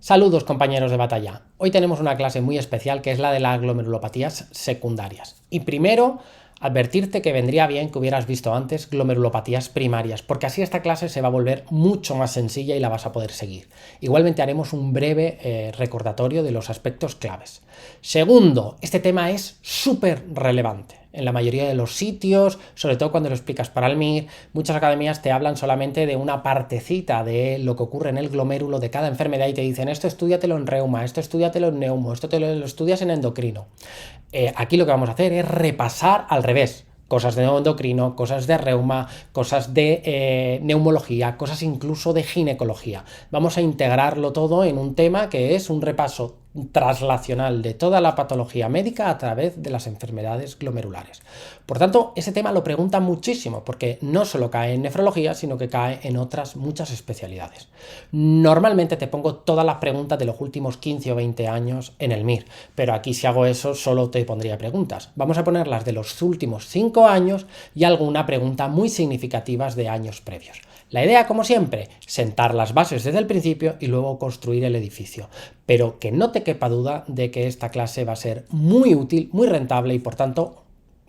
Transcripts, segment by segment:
Saludos compañeros de batalla. Hoy tenemos una clase muy especial que es la de las glomerulopatías secundarias. Y primero, advertirte que vendría bien que hubieras visto antes glomerulopatías primarias, porque así esta clase se va a volver mucho más sencilla y la vas a poder seguir. Igualmente haremos un breve recordatorio de los aspectos claves. Segundo, este tema es súper relevante. En la mayoría de los sitios, sobre todo cuando lo explicas para el MIR, muchas academias te hablan solamente de una partecita de lo que ocurre en el glomérulo de cada enfermedad y te dicen esto estudiatelo en reuma, esto estudiatelo en neumo, esto te lo estudias en endocrino. Aquí lo que vamos a hacer es repasar al revés. Cosas de endocrino, cosas de reuma, cosas de neumología, cosas incluso de ginecología. Vamos a integrarlo todo en un tema que es un repaso traslacional de toda la patología médica a través de las enfermedades glomerulares. Por tanto, ese tema lo preguntan muchísimo porque no solo cae en nefrología, sino que cae en otras muchas especialidades. Normalmente te pongo todas las preguntas de los últimos 15 o 20 años en el MIR, pero aquí si hago eso solo te pondría preguntas. Vamos a poner las de los últimos 5 años y alguna pregunta muy significativas de años previos. La idea, como siempre, sentar las bases desde el principio y luego construir el edificio. Pero que no te quepa duda de que esta clase va a ser muy útil, muy rentable y por tanto,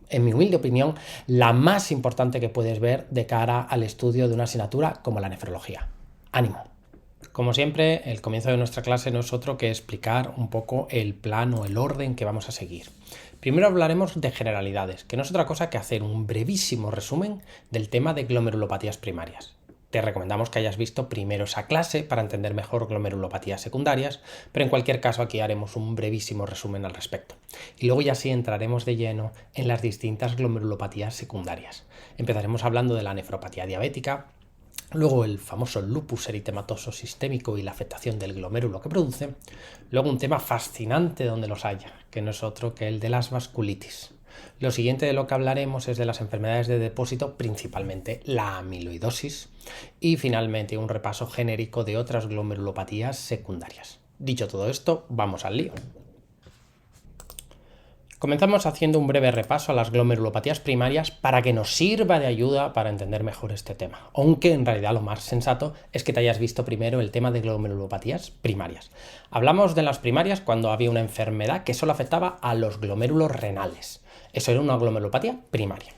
en mi humilde opinión, la más importante que puedes ver de cara al estudio de una asignatura como la nefrología. ¡Ánimo! Como siempre, el comienzo de nuestra clase no es otro que explicar un poco el plan o el orden que vamos a seguir. Primero hablaremos de generalidades, que no es otra cosa que hacer un brevísimo resumen del tema de glomerulopatías primarias. Te recomendamos que hayas visto primero esa clase para entender mejor glomerulopatías secundarias, pero en cualquier caso aquí haremos un brevísimo resumen al respecto. Y luego ya sí entraremos de lleno en las distintas glomerulopatías secundarias. Empezaremos hablando de la nefropatía diabética, luego el famoso lupus eritematoso sistémico y la afectación del glomérulo que produce, luego un tema fascinante donde los haya, que no es otro que el de las vasculitis. Lo siguiente de lo que hablaremos es de las enfermedades de depósito, principalmente la amiloidosis, y finalmente un repaso genérico de otras glomerulopatías secundarias. Dicho todo esto, vamos al lío. Comenzamos haciendo un breve repaso a las glomerulopatías primarias para que nos sirva de ayuda para entender mejor este tema, aunque en realidad lo más sensato es que te hayas visto primero el tema de glomerulopatías primarias. Hablamos de las primarias cuando había una enfermedad que solo afectaba a los glomérulos renales. Eso era una glomerulopatía primaria.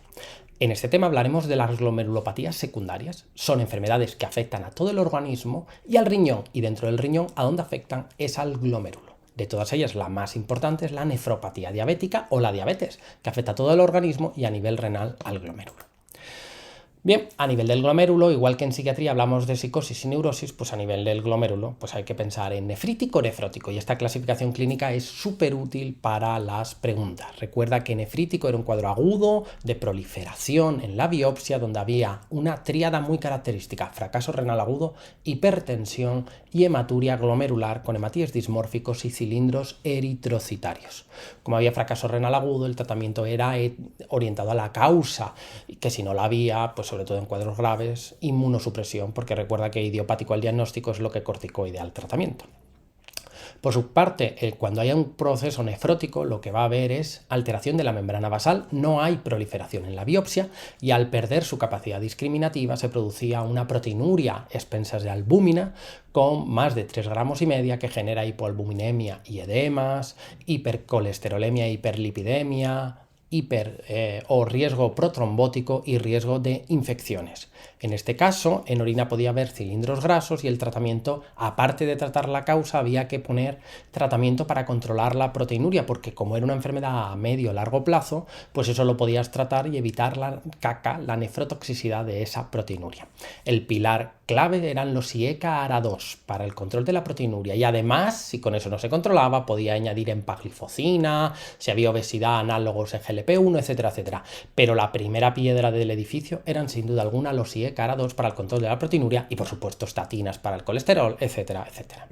En este tema hablaremos de las glomerulopatías secundarias. Son enfermedades que afectan a todo el organismo y al riñón, y dentro del riñón a donde afectan es al glomérulo. De todas ellas, la más importante es la nefropatía diabética o la diabetes, que afecta a todo el organismo y a nivel renal al glomérulo. Bien, a nivel del glomérulo, igual que en psiquiatría hablamos de psicosis y neurosis, pues a nivel del glomérulo pues hay que pensar en nefrítico o nefrótico, y esta clasificación clínica es súper útil para las preguntas. Recuerda que nefrítico era un cuadro agudo de proliferación en la biopsia donde había una tríada muy característica: fracaso renal agudo, hipertensión y hematuria glomerular con hematíes dismórficos y cilindros eritrocitarios. Como había fracaso renal agudo, el tratamiento era orientado a la causa, que si no la había, pues sobre todo en cuadros graves, inmunosupresión, porque recuerda que idiopático al diagnóstico es lo que corticoide al tratamiento. Por su parte, cuando haya un proceso nefrótico, lo que va a haber es alteración de la membrana basal, no hay proliferación en la biopsia, y al perder su capacidad discriminativa se producía una proteinuria expensas de albúmina con más de 3,5 gramos que genera hipoalbuminemia y edemas, hipercolesterolemia e hiperlipidemia, o riesgo protrombótico y riesgo de infecciones. En este caso, en orina podía haber cilindros grasos y el tratamiento, aparte de tratar la causa, había que poner tratamiento para controlar la proteinuria, porque como era una enfermedad a medio o largo plazo, pues eso lo podías tratar y evitar la nefrotoxicidad de esa proteinuria. El pilar clave eran los IECA-ARA2 para el control de la proteinuria, y además, si con eso no se controlaba, podía añadir empaglifosina, si había obesidad, análogos GLP-1, etcétera, etcétera. Pero la primera piedra del edificio eran sin duda alguna los IECA-ARA2 para el control de la proteinuria y por supuesto estatinas para el colesterol, etcétera, etcétera.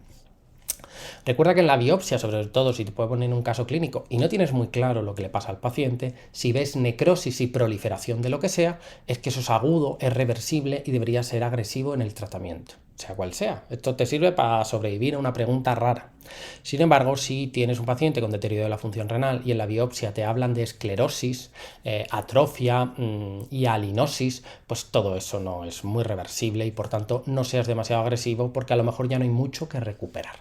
Recuerda que en la biopsia, sobre todo si te puede poner un caso clínico y no tienes muy claro lo que le pasa al paciente, si ves necrosis y proliferación de lo que sea, es que eso es agudo, es reversible y debería ser agresivo en el tratamiento, sea cual sea. Esto te sirve para sobrevivir a una pregunta rara. Sin embargo, si tienes un paciente con deterioro de la función renal y en la biopsia te hablan de esclerosis, atrofia y alinosis, pues todo eso no es muy reversible y por tanto no seas demasiado agresivo, porque a lo mejor ya no hay mucho que recuperar.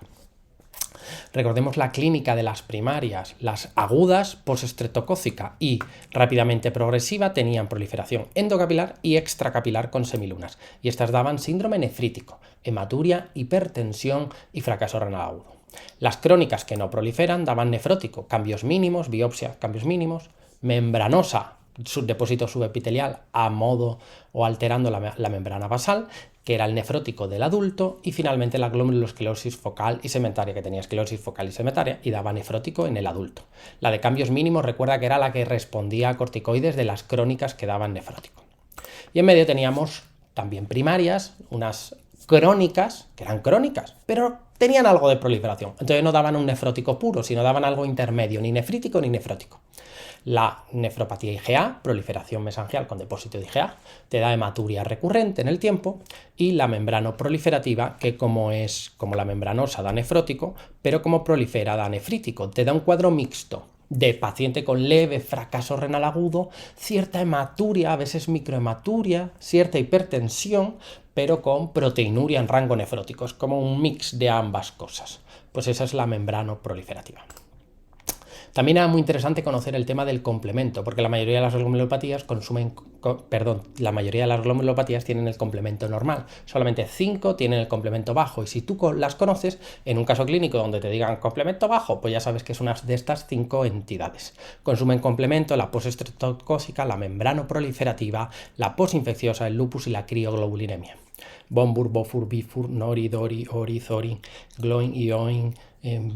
Recordemos la clínica de las primarias. Las agudas, postestreptocócica y rápidamente progresiva, tenían proliferación endocapilar y extracapilar con semilunas. Y estas daban síndrome nefrítico, hematuria, hipertensión y fracaso renal agudo. Las crónicas que no proliferan daban nefrótico, cambios mínimos, biopsia, cambios mínimos, membranosa, depósito subepitelial a modo o alterando la membrana basal, que era el nefrótico del adulto, y finalmente la glomerulosclerosis focal y segmentaria, que tenía esclerosis focal y segmentaria y daba nefrótico en el adulto. La de cambios mínimos, recuerda que era la que respondía a corticoides de las crónicas que daban nefrótico. Y en medio teníamos también primarias, unas crónicas, que eran crónicas, pero tenían algo de proliferación. Entonces no daban un nefrótico puro, sino daban algo intermedio, ni nefrítico ni nefrótico. La nefropatía IgA, proliferación mesangial con depósito de IgA, te da hematuria recurrente en el tiempo, y la membrano proliferativa, que como la membranosa da nefrótico, pero como prolifera da nefrítico, te da un cuadro mixto de paciente con leve fracaso renal agudo, cierta hematuria, a veces microhematuria, cierta hipertensión, pero con proteinuria en rango nefrótico. Es como un mix de ambas cosas. Pues esa es la membrano proliferativa. También era muy interesante conocer el tema del complemento, porque la mayoría de las glomerulopatías tienen el complemento normal. Solamente 5 tienen el complemento bajo, y si tú las conoces, en un caso clínico donde te digan complemento bajo, pues ya sabes que es una de estas 5 entidades. Consumen complemento la postestreptocócica, la membrano proliferativa, la posinfecciosa, el lupus y la crioglobulinemia. Bombur, Bofur, Bifur, Nori, Dori, Ori, Zori, Gloin, Ioin,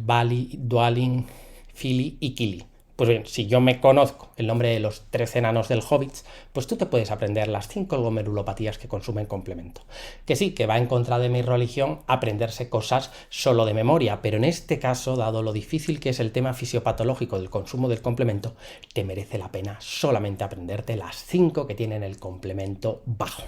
Bali, Dualin, Fili y Kili. Pues bien, si yo me conozco el nombre de los 13 enanos del Hobbit, pues tú te puedes aprender las 5 glomerulopatías que consumen complemento. Que sí, que va en contra de mi religión aprenderse cosas solo de memoria, pero en este caso, dado lo difícil que es el tema fisiopatológico del consumo del complemento, te merece la pena solamente aprenderte las 5 que tienen el complemento bajo.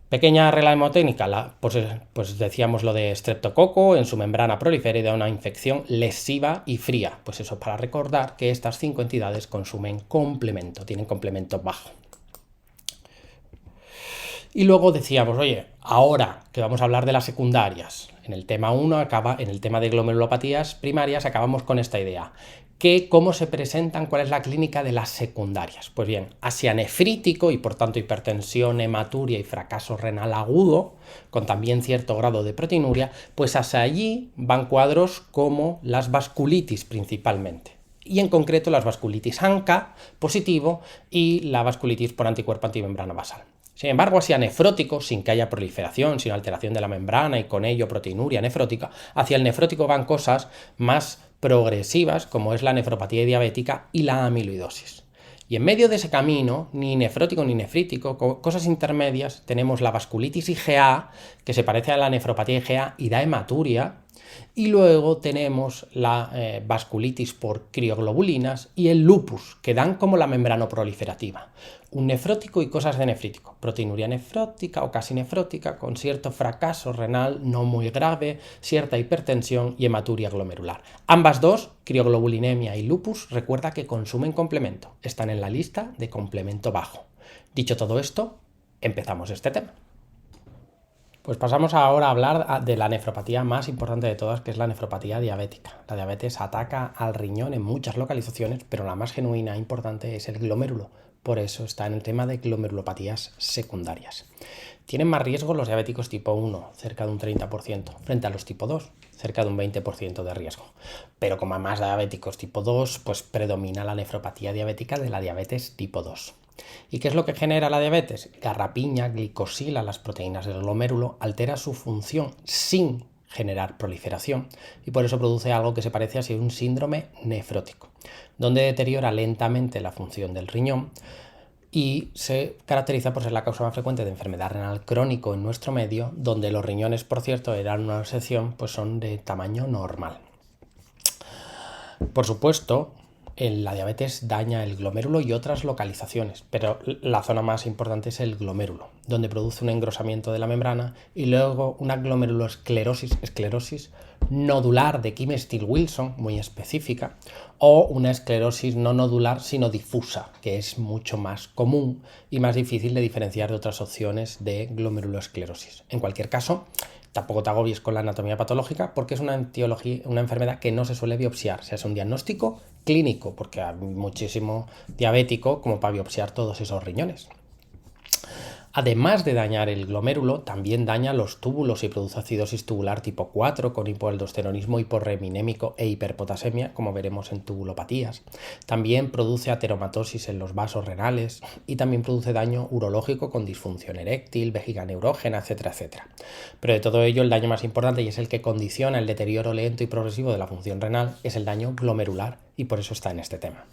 Pequeña regla hemotécnica, pues decíamos lo de streptococo en su membrana prolifera y da una infección lesiva y fría. Pues eso, para recordar que estas 5 entidades consumen complemento, tienen complemento bajo. Y luego decíamos, oye, ahora que vamos a hablar de las secundarias, en el tema 1 en el tema de glomerulopatías primarias acabamos con esta idea. ¿Cómo se presentan? ¿Cuál es la clínica de las secundarias? Pues bien, asianefrítico y por tanto hipertensión, hematuria y fracaso renal agudo, con también cierto grado de proteinuria, pues hacia allí van cuadros como las vasculitis principalmente. Y en concreto las vasculitis ANCA positivo y la vasculitis por anticuerpo antimembrana basal. Sin embargo, hacia nefrótico, sin que haya proliferación, sin alteración de la membrana y con ello proteinuria nefrótica, hacia el nefrótico van cosas más progresivas, como es la nefropatía diabética y la amiloidosis. Y en medio de ese camino, ni nefrótico ni nefrítico, cosas intermedias, tenemos la vasculitis IgA, que se parece a la nefropatía IgA y da hematuria, y luego tenemos la vasculitis por crioglobulinas y el lupus, que dan como la membrano proliferativa. Un nefrótico y cosas de nefrítico, proteinuria nefrótica o casi nefrótica, con cierto fracaso renal no muy grave, cierta hipertensión y hematuria glomerular. Ambas dos, crioglobulinemia y lupus, recuerda que consumen complemento, están en la lista de complemento bajo. Dicho todo esto, empezamos este tema. Pues pasamos ahora a hablar de la nefropatía más importante de todas, que es la nefropatía diabética. La diabetes ataca al riñón en muchas localizaciones, pero la más genuina e importante es el glomérulo. Por eso está en el tema de glomerulopatías secundarias. Tienen más riesgo los diabéticos tipo 1, cerca de un 30%, frente a los tipo 2, cerca de un 20% de riesgo. Pero como hay más diabéticos tipo 2, pues predomina la nefropatía diabética de la diabetes tipo 2. ¿Y qué es lo que genera la diabetes? Garrapiña, glicosila, las proteínas del glomérulo, altera su función sin generar proliferación y por eso produce algo que se parece a un síndrome nefrótico, donde deteriora lentamente la función del riñón y se caracteriza por ser la causa más frecuente de enfermedad renal crónico en nuestro medio, donde los riñones, por cierto, eran una excepción, pues son de tamaño normal. Por supuesto, la diabetes daña el glomérulo y otras localizaciones, pero la zona más importante es el glomérulo, donde produce un engrosamiento de la membrana y luego una glomerulosclerosis nodular de Kim Steele-Wilson, muy específica, o una esclerosis no nodular sino difusa, que es mucho más común y más difícil de diferenciar de otras opciones de glomerulosclerosis. En cualquier caso, Tampoco te agobies con la anatomía patológica porque es una enfermedad que no se suele biopsiar. O sea, es un diagnóstico clínico porque hay muchísimo diabético como para biopsiar todos esos riñones. Además de dañar el glomérulo, también daña los túbulos y produce acidosis tubular tipo 4 con hipoaldosteronismo hiporreminémico e hiperpotasemia, como veremos en tubulopatías. También produce ateromatosis en los vasos renales y también produce daño urológico con disfunción eréctil, vejiga neurógena, etcétera, etcétera. Pero de todo ello, el daño más importante y es el que condiciona el deterioro lento y progresivo de la función renal es el daño glomerular y por eso está en este tema.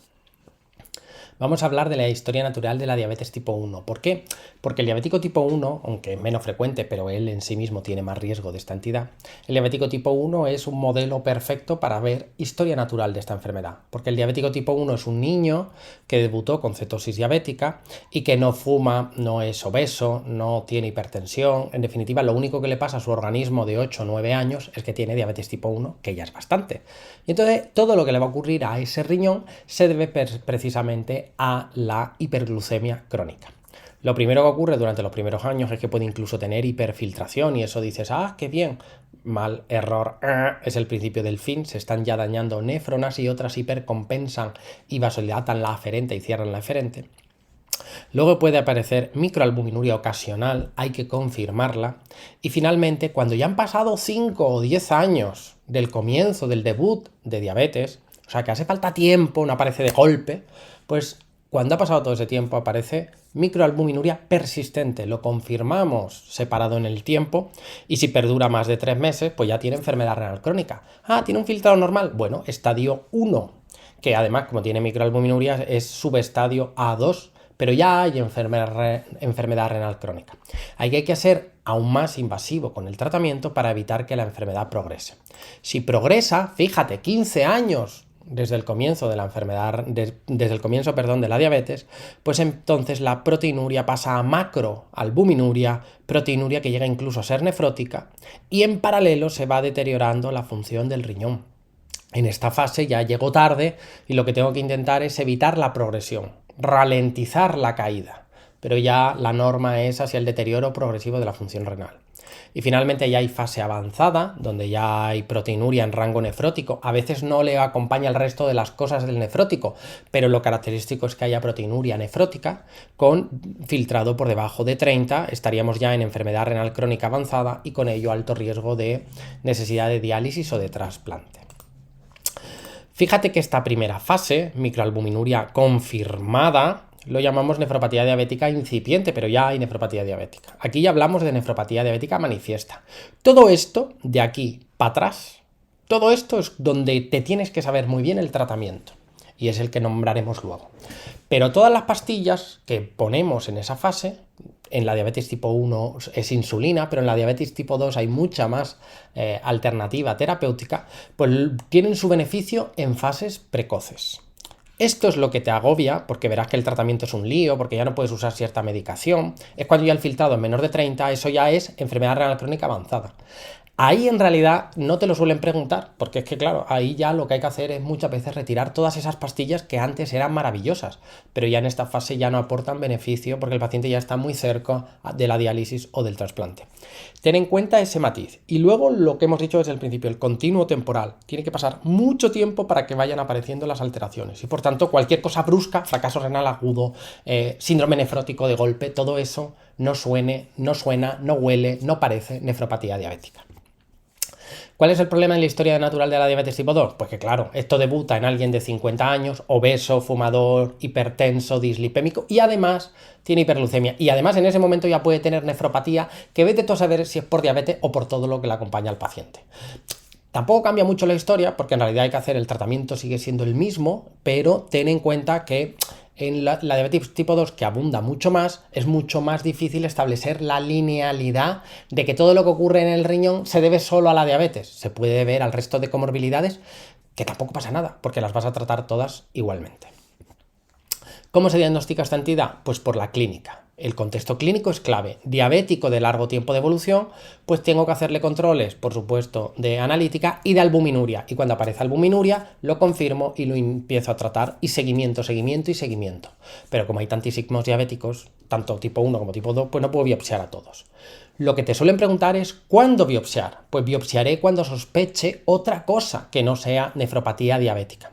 Vamos a hablar de la historia natural de la diabetes tipo 1. ¿Por qué? Porque el diabético tipo 1, aunque es menos frecuente, pero él en sí mismo tiene más riesgo de esta entidad, el diabético tipo 1 es un modelo perfecto para ver historia natural de esta enfermedad. Porque el diabético tipo 1 es un niño que debutó con cetosis diabética y que no fuma, no es obeso, no tiene hipertensión. En definitiva, lo único que le pasa a su organismo de 8 o 9 años es que tiene diabetes tipo 1, que ya es bastante. Y entonces, todo lo que le va a ocurrir a ese riñón se debe precisamente a la hiperglucemia crónica. Lo primero que ocurre durante los primeros años es que puede incluso tener hiperfiltración y eso dices, ¡ah, qué bien! Mal, error, es el principio del fin, se están ya dañando néfronas y otras hipercompensan y vasodilatan la aferente y cierran la eferente. Luego puede aparecer microalbuminuria ocasional, hay que confirmarla. Y finalmente, cuando ya han pasado 5 o 10 años del comienzo del debut de diabetes, o sea que hace falta tiempo, no aparece de golpe, pues cuando ha pasado todo ese tiempo aparece microalbuminuria persistente, lo confirmamos separado en el tiempo y si perdura más de 3 meses, pues ya tiene enfermedad renal crónica. Ah, ¿tiene un filtrado normal? Bueno, estadio 1, que además como tiene microalbuminuria es subestadio A2, pero ya hay enfermedad renal crónica. Ahí hay que ser aún más invasivo con el tratamiento para evitar que la enfermedad progrese. Si progresa, fíjate, 15 años desde el comienzo de la enfermedad, desde el comienzo, de la diabetes, pues entonces la proteinuria pasa a macroalbuminuria, proteinuria que llega incluso a ser nefrótica, y en paralelo se va deteriorando la función del riñón. En esta fase ya llego tarde y lo que tengo que intentar es evitar la progresión, ralentizar la caída, pero ya la norma es hacia el deterioro progresivo de la función renal. Y finalmente ya hay fase avanzada, donde ya hay proteinuria en rango nefrótico. A veces no le acompaña el resto de las cosas del nefrótico, pero lo característico es que haya proteinuria nefrótica con filtrado por debajo de 30. Estaríamos ya en enfermedad renal crónica avanzada y con ello alto riesgo de necesidad de diálisis o de trasplante. Fíjate que esta primera fase, microalbuminuria confirmada, lo llamamos nefropatía diabética incipiente, pero ya hay nefropatía diabética. Aquí ya hablamos de nefropatía diabética manifiesta. Todo esto, de aquí para atrás, todo esto es donde te tienes que saber muy bien el tratamiento. Y es el que nombraremos luego. Pero todas las pastillas que ponemos en esa fase, en la diabetes tipo 1 es insulina, pero en la diabetes tipo 2 hay mucha más alternativa terapéutica, pues tienen su beneficio en fases precoces. Esto es lo que te agobia, porque verás que el tratamiento es un lío, porque ya no puedes usar cierta medicación. Es cuando ya el filtrado es menor de 30, eso ya es enfermedad renal crónica avanzada. Ahí en realidad no te lo suelen preguntar, porque es que claro, ahí ya lo que hay que hacer es muchas veces retirar todas esas pastillas que antes eran maravillosas, pero ya en esta fase ya no aportan beneficio porque el paciente ya está muy cerca de la diálisis o del trasplante. Ten en cuenta ese matiz. Y luego lo que hemos dicho desde el principio, el continuo temporal. Tiene que pasar mucho tiempo para que vayan apareciendo las alteraciones y por tanto cualquier cosa brusca, fracaso renal agudo, síndrome nefrótico de golpe, todo eso no suena, no huele, no parece nefropatía diabética. ¿Cuál es el problema en la historia natural de la diabetes tipo 2? Pues que claro, esto debuta en alguien de 50 años, obeso, fumador, hipertenso, dislipémico y además tiene hiperglucemia. Y además en ese momento ya puede tener nefropatía, que vete tú a saber si es por diabetes o por todo lo que le acompaña al paciente. Tampoco cambia mucho la historia porque en realidad hay que hacer el tratamiento, sigue siendo el mismo, pero ten en cuenta que en la diabetes tipo 2, que abunda mucho más, es mucho más difícil establecer la linealidad de que todo lo que ocurre en el riñón se debe solo a la diabetes. Se puede deber al resto de comorbilidades, que tampoco pasa nada, porque las vas a tratar todas igualmente. ¿Cómo se diagnostica esta entidad? Pues por la clínica. El contexto clínico es clave. Diabético de largo tiempo de evolución, pues tengo que hacerle controles, por supuesto, de analítica y de albuminuria. Y cuando aparece albuminuria, lo confirmo y lo empiezo a tratar. Y seguimiento. Pero como hay tantísimos diabéticos, tanto tipo 1 como tipo 2, pues no puedo biopsiar a todos. Lo que te suelen preguntar es ¿cuándo biopsiar? Pues biopsiaré cuando sospeche otra cosa que no sea nefropatía diabética.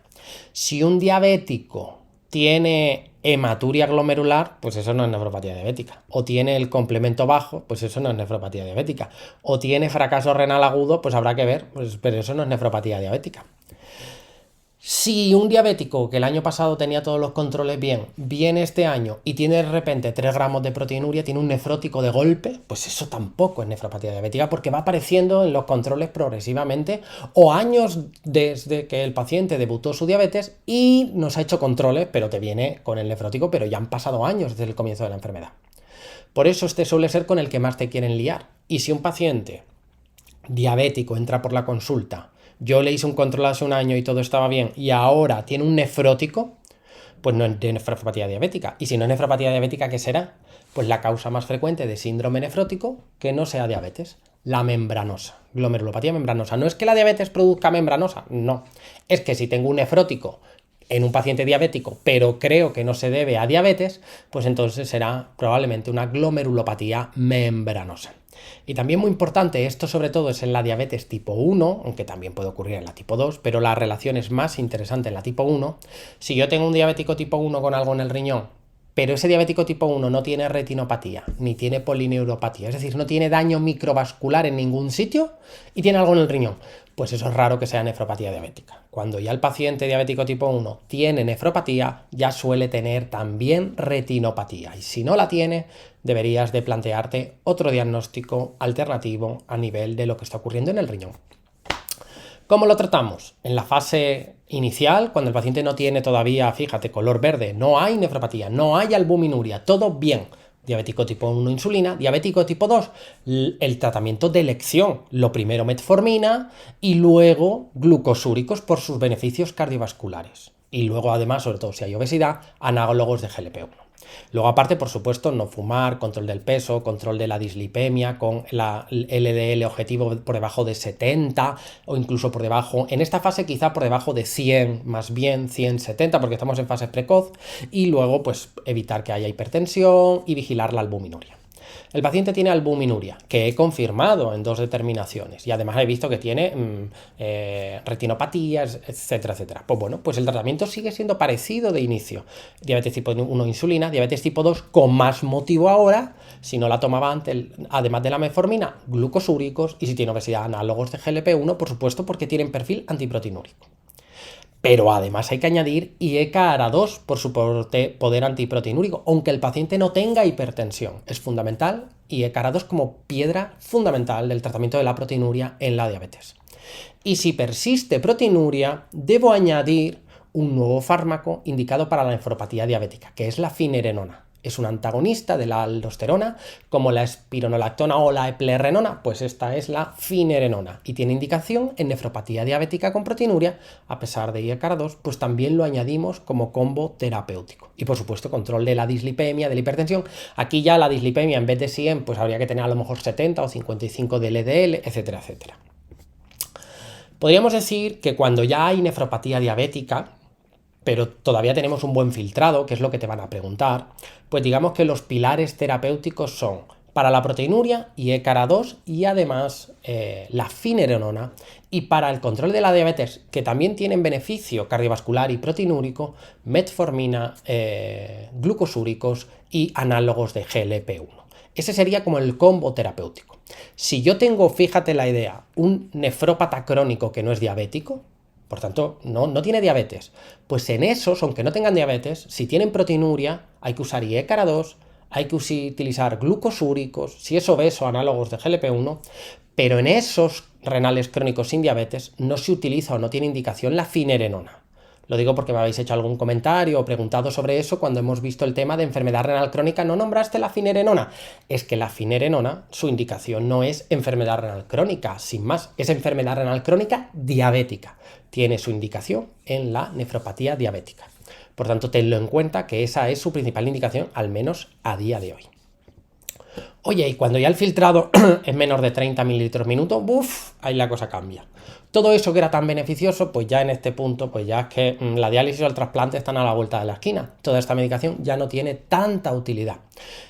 Si un diabético tiene hematuria glomerular, pues eso no es nefropatía diabética. O tiene el complemento bajo, pues eso no es nefropatía diabética. O tiene fracaso renal agudo, pues habrá que ver, pues, pero eso no es nefropatía diabética. Si un diabético que el año pasado tenía todos los controles bien, viene este año y tiene de repente 3 gramos de proteinuria, tiene un nefrótico de golpe, pues eso tampoco es nefropatía diabética porque va apareciendo en los controles progresivamente o años desde que el paciente debutó su diabetes y nos ha hecho controles, pero te viene con el nefrótico, pero ya han pasado años desde el comienzo de la enfermedad. Por eso este suele ser con el que más te quieren liar. Y si un paciente diabético entra por la consulta, yo le hice un control hace un año y todo estaba bien, y ahora tiene un nefrótico, pues no es nefropatía diabética. Y si no es nefropatía diabética, ¿qué será? Pues la causa más frecuente de síndrome nefrótico que no sea diabetes, la membranosa, glomerulopatía membranosa. No es que la diabetes produzca membranosa, no. Es que si tengo un nefrótico en un paciente diabético, pero creo que no se debe a diabetes, pues entonces será probablemente una glomerulopatía membranosa. Y también muy importante, esto sobre todo es en la diabetes tipo 1, aunque también puede ocurrir en la tipo 2, pero la relación es más interesante en la tipo 1. Si yo tengo un diabético tipo 1 con algo en el riñón, pero ese diabético tipo 1 no tiene retinopatía, ni tiene polineuropatía, es decir, no tiene daño microvascular en ningún sitio y tiene algo en el riñón, pues eso es raro que sea nefropatía diabética. Cuando ya el paciente diabético tipo 1 tiene nefropatía, ya suele tener también retinopatía. Y si no la tiene, deberías de plantearte otro diagnóstico alternativo a nivel de lo que está ocurriendo en el riñón. ¿Cómo lo tratamos? En la fase inicial, cuando el paciente no tiene todavía, fíjate, color verde, no hay nefropatía, no hay albuminuria, todo bien. Diabético tipo 1 insulina, diabético tipo 2 el tratamiento de elección, lo primero metformina y luego glucosúricos por sus beneficios cardiovasculares. Y luego además, sobre todo si hay obesidad, análogos de GLP-1. Luego aparte, por supuesto, no fumar, control del peso, control de la dislipemia, con la LDL objetivo por debajo de 70 o incluso por debajo, en esta fase quizá por debajo de 100, más bien 170 porque estamos en fase precoz, y luego pues evitar que haya hipertensión y vigilar la albuminuria. El paciente tiene albuminuria, que he confirmado en 2 determinaciones, y además he visto que tiene retinopatías, etcétera, etcétera. Pues bueno, pues el tratamiento sigue siendo parecido de inicio. Diabetes tipo 1 insulina, diabetes tipo 2 con más motivo ahora, si no la tomaba antes, además de la metformina, glucosúricos, y si tiene obesidad, análogos de GLP-1, por supuesto, porque tienen perfil antiproteinúrico. Pero además hay que añadir IECA-ARA2 por su poder antiproteinúrico, aunque el paciente no tenga hipertensión. Es fundamental IECA-ARA2 como piedra fundamental del tratamiento de la proteinuria en la diabetes. Y si persiste proteinuria, debo añadir un nuevo fármaco indicado para la nefropatía diabética, que es la finerenona. Es un antagonista de la aldosterona, como la espironolactona o la eplerenona, pues esta es la finerenona y tiene indicación en nefropatía diabética con proteinuria, a pesar de IECARA2, pues también lo añadimos como combo terapéutico. Y por supuesto, control de la dislipemia, de la hipertensión. Aquí ya la dislipemia en vez de 100, pues habría que tener a lo mejor 70 o 55 de LDL, etcétera, etcétera. Podríamos decir que cuando ya hay nefropatía diabética, pero todavía tenemos un buen filtrado, que es lo que te van a preguntar, pues digamos que los pilares terapéuticos son para la proteinuria IECARA2 y además la finerenona, y para el control de la diabetes, que también tienen beneficio cardiovascular y proteinúrico, metformina, glucosúricos y análogos de GLP-1. Ese sería como el combo terapéutico. Si yo tengo, fíjate la idea, un nefrópata crónico que no es diabético, por tanto, no tiene diabetes, pues en esos, aunque no tengan diabetes, si tienen proteinuria, hay que usar IECARA2, hay que utilizar glucosúricos, si es obeso, análogos de GLP-1, pero en esos renales crónicos sin diabetes no se utiliza o no tiene indicación la finerenona. Lo digo porque me habéis hecho algún comentario o preguntado sobre eso cuando hemos visto el tema de enfermedad renal crónica. ¿No nombraste la finerenona? Es que la finerenona, su indicación no es enfermedad renal crónica, sin más, es enfermedad renal crónica diabética. Tiene su indicación en la nefropatía diabética. Por tanto, tenlo en cuenta que esa es su principal indicación, al menos a día de hoy. Oye, y cuando ya el filtrado es menor de 30 mililitros minuto, ahí la cosa cambia. Todo eso que era tan beneficioso, pues ya en este punto, pues ya es que la diálisis o el trasplante están a la vuelta de la esquina. Toda esta medicación ya no tiene tanta utilidad.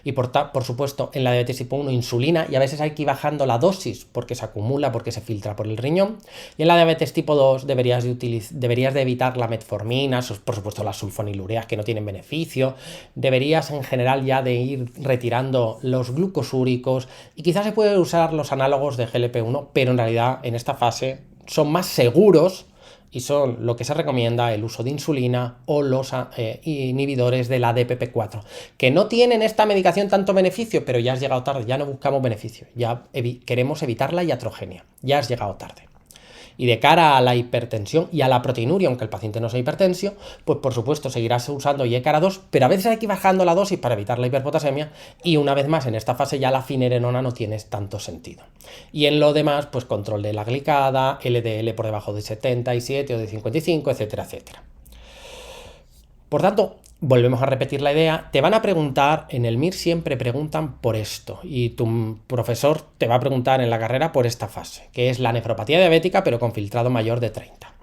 Y por supuesto, en la diabetes tipo 1, insulina, y a veces hay que ir bajando la dosis porque se acumula, porque se filtra por el riñón. Y en la diabetes tipo 2 deberías de evitar la metformina, por supuesto las sulfonilureas que no tienen beneficio. Deberías en general ya de ir retirando los glucosúricos y quizás se puede usar los análogos de GLP-1, pero en realidad en esta fase son más seguros y son lo que se recomienda el uso de insulina o los inhibidores de la DPP4, que no tienen esta medicación tanto beneficio, pero ya has llegado tarde, ya no buscamos beneficio, ya queremos evitar la iatrogenia, ya has llegado tarde. Y de cara a la hipertensión y a la proteinuria, aunque el paciente no sea hipertensio, pues por supuesto seguirás usando IECARA-2, pero a veces hay que ir bajando la dosis para evitar la hiperpotasemia y una vez más en esta fase ya la finerenona no tiene tanto sentido. Y en lo demás, pues control de la glicada, LDL por debajo de 77 o de 55, etcétera, etcétera. Por tanto, volvemos a repetir la idea, te van a preguntar, en el MIR siempre preguntan por esto, y tu profesor te va a preguntar en la carrera por esta fase, que es la nefropatía diabética pero con filtrado mayor de 30.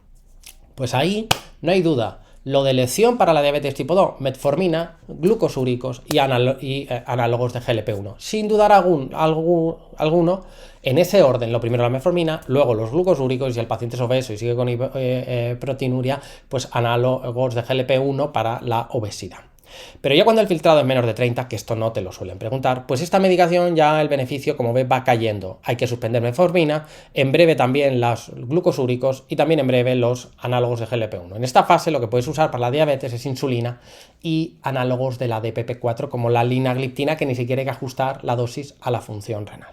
Pues ahí no hay duda, lo de elección para la diabetes tipo 2, metformina, glucosúricos y análogos de GLP-1. Sin dudar alguno, en ese orden, lo primero la metformina, luego los glucosúricos, y el paciente es obeso y sigue con proteinuria, pues análogos de GLP-1 para la obesidad. Pero ya cuando el filtrado es menor de 30, que esto no te lo suelen preguntar, pues esta medicación ya el beneficio, como ves, va cayendo. Hay que suspender metformina, en breve también los glucosúricos y también en breve los análogos de GLP-1. En esta fase lo que puedes usar para la diabetes es insulina y análogos de la DPP4 como la linagliptina, que ni siquiera hay que ajustar la dosis a la función renal.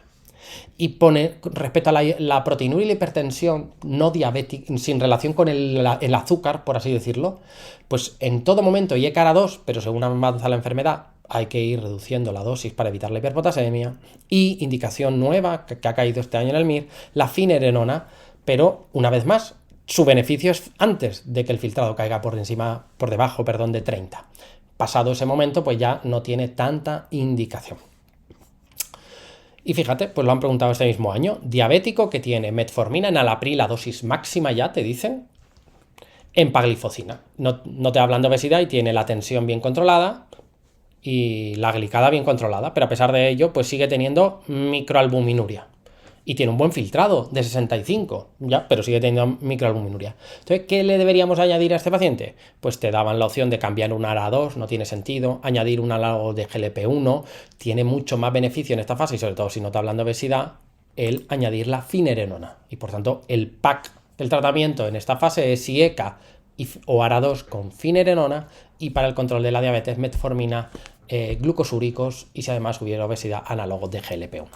Y pone respecto a la proteinuria y la hipertensión no diabética, sin relación con el azúcar, por así decirlo, pues en todo momento IECARA-2, pero según avanza la enfermedad, hay que ir reduciendo la dosis para evitar la hiperpotasemia. Y indicación nueva que ha caído este año en el MIR, la finerenona, pero una vez más, su beneficio es antes de que el filtrado caiga por debajo de 30. Pasado ese momento, pues ya no tiene tanta indicación. Y fíjate, pues lo han preguntado este mismo año, diabético que tiene metformina, enalapril, la dosis máxima ya, te dicen, empagliflozina. No te hablan de obesidad y tiene la tensión bien controlada y la glicada bien controlada, pero a pesar de ello, pues sigue teniendo microalbuminuria. Y tiene un buen filtrado de 65, ya, pero sigue teniendo microalbuminuria. Entonces, ¿qué le deberíamos añadir a este paciente? Pues te daban la opción de cambiar un ARA2, no tiene sentido, añadir un análogo de GLP-1, tiene mucho más beneficio en esta fase, y sobre todo si no te hablan de obesidad, el añadir la finerenona. Y por tanto, el pack del tratamiento en esta fase es IECA o ARA2 con finerenona, y para el control de la diabetes, metformina, glucosúricos, y si además hubiera obesidad, análogos de GLP-1.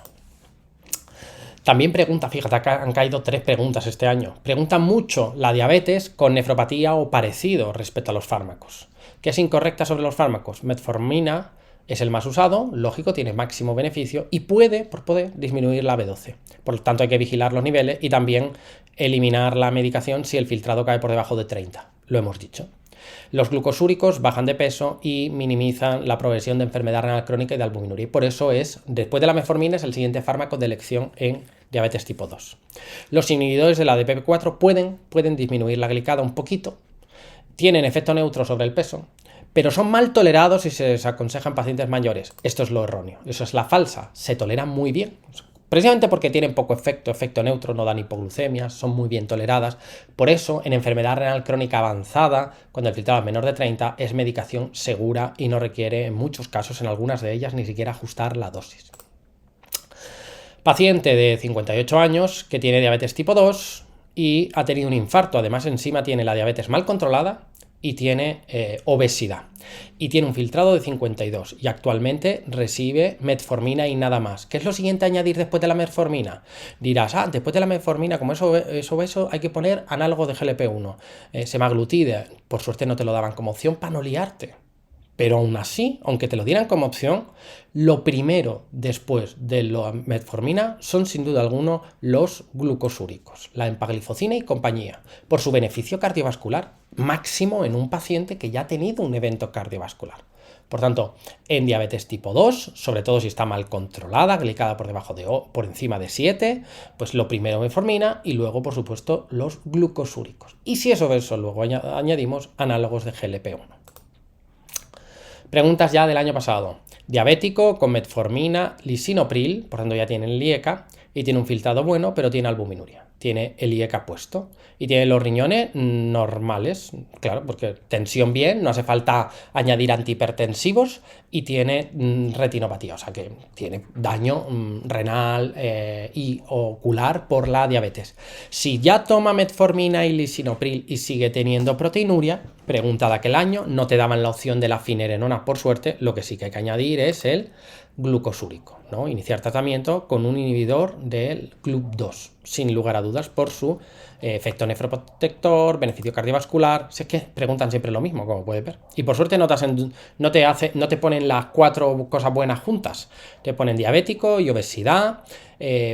También pregunta, fíjate, han caído 3 preguntas este año. Preguntan mucho la diabetes con nefropatía o parecido respecto a los fármacos. ¿Qué es incorrecta sobre los fármacos? Metformina es el más usado, lógico, tiene máximo beneficio y puede, por poder, disminuir la B12. Por lo tanto, hay que vigilar los niveles y también eliminar la medicación si el filtrado cae por debajo de 30. Lo hemos dicho. Los glucosúricos bajan de peso y minimizan la progresión de enfermedad renal crónica y de albuminuria. Y por eso después de la metformina, es el siguiente fármaco de elección en diabetes tipo 2. Los inhibidores de la DPP4 pueden disminuir la glicada un poquito, tienen efecto neutro sobre el peso, pero son mal tolerados y se les aconseja en pacientes mayores. Esto es lo erróneo, eso es la falsa, se toleran muy bien. Precisamente porque tienen poco efecto neutro, no dan hipoglucemias, son muy bien toleradas. Por eso, en enfermedad renal crónica avanzada, cuando el filtrado es menor de 30, es medicación segura y no requiere, en muchos casos, en algunas de ellas, ni siquiera ajustar la dosis. Paciente de 58 años que tiene diabetes tipo 2 y ha tenido un infarto. Además, encima tiene la diabetes mal controlada y tiene obesidad. Y tiene un filtrado de 52 y actualmente recibe metformina y nada más. ¿Qué es lo siguiente a añadir después de la metformina? Dirás, después de la metformina, como es obeso, hay que poner análogo de GLP-1. Semaglutide, por suerte no te lo daban como opción para no liarte. Pero aún así, aunque te lo dieran como opción, lo primero después de la metformina son sin duda alguno los glucosúricos, la empagliflozina y compañía, por su beneficio cardiovascular máximo en un paciente que ya ha tenido un evento cardiovascular. Por tanto, en diabetes tipo 2, sobre todo si está mal controlada, glicada por encima de 7, pues lo primero metformina y luego, por supuesto, los glucosúricos. Y si eso luego añadimos análogos de GLP-1. Preguntas ya del año pasado. Diabético con metformina, lisinopril, por tanto ya tiene el IECA y tiene un filtrado bueno, pero tiene albuminuria. Tiene el IECA puesto y tiene los riñones normales, claro, porque tensión bien, no hace falta añadir antihipertensivos y tiene retinopatía, o sea que tiene daño renal y ocular por la diabetes. Si ya toma metformina y lisinopril y sigue teniendo proteinuria, pregunta de aquel año, no te daban la opción de la finerenona por suerte, lo que sí que hay que añadir es el glucosúrico, ¿no? Iniciar tratamiento con un inhibidor del GLUB2, sin lugar a dudas, por su efecto nefroprotector, beneficio cardiovascular. Si es que preguntan siempre lo mismo, como puedes ver. Y por suerte no te ponen las 4 cosas buenas juntas. Te ponen diabético y obesidad.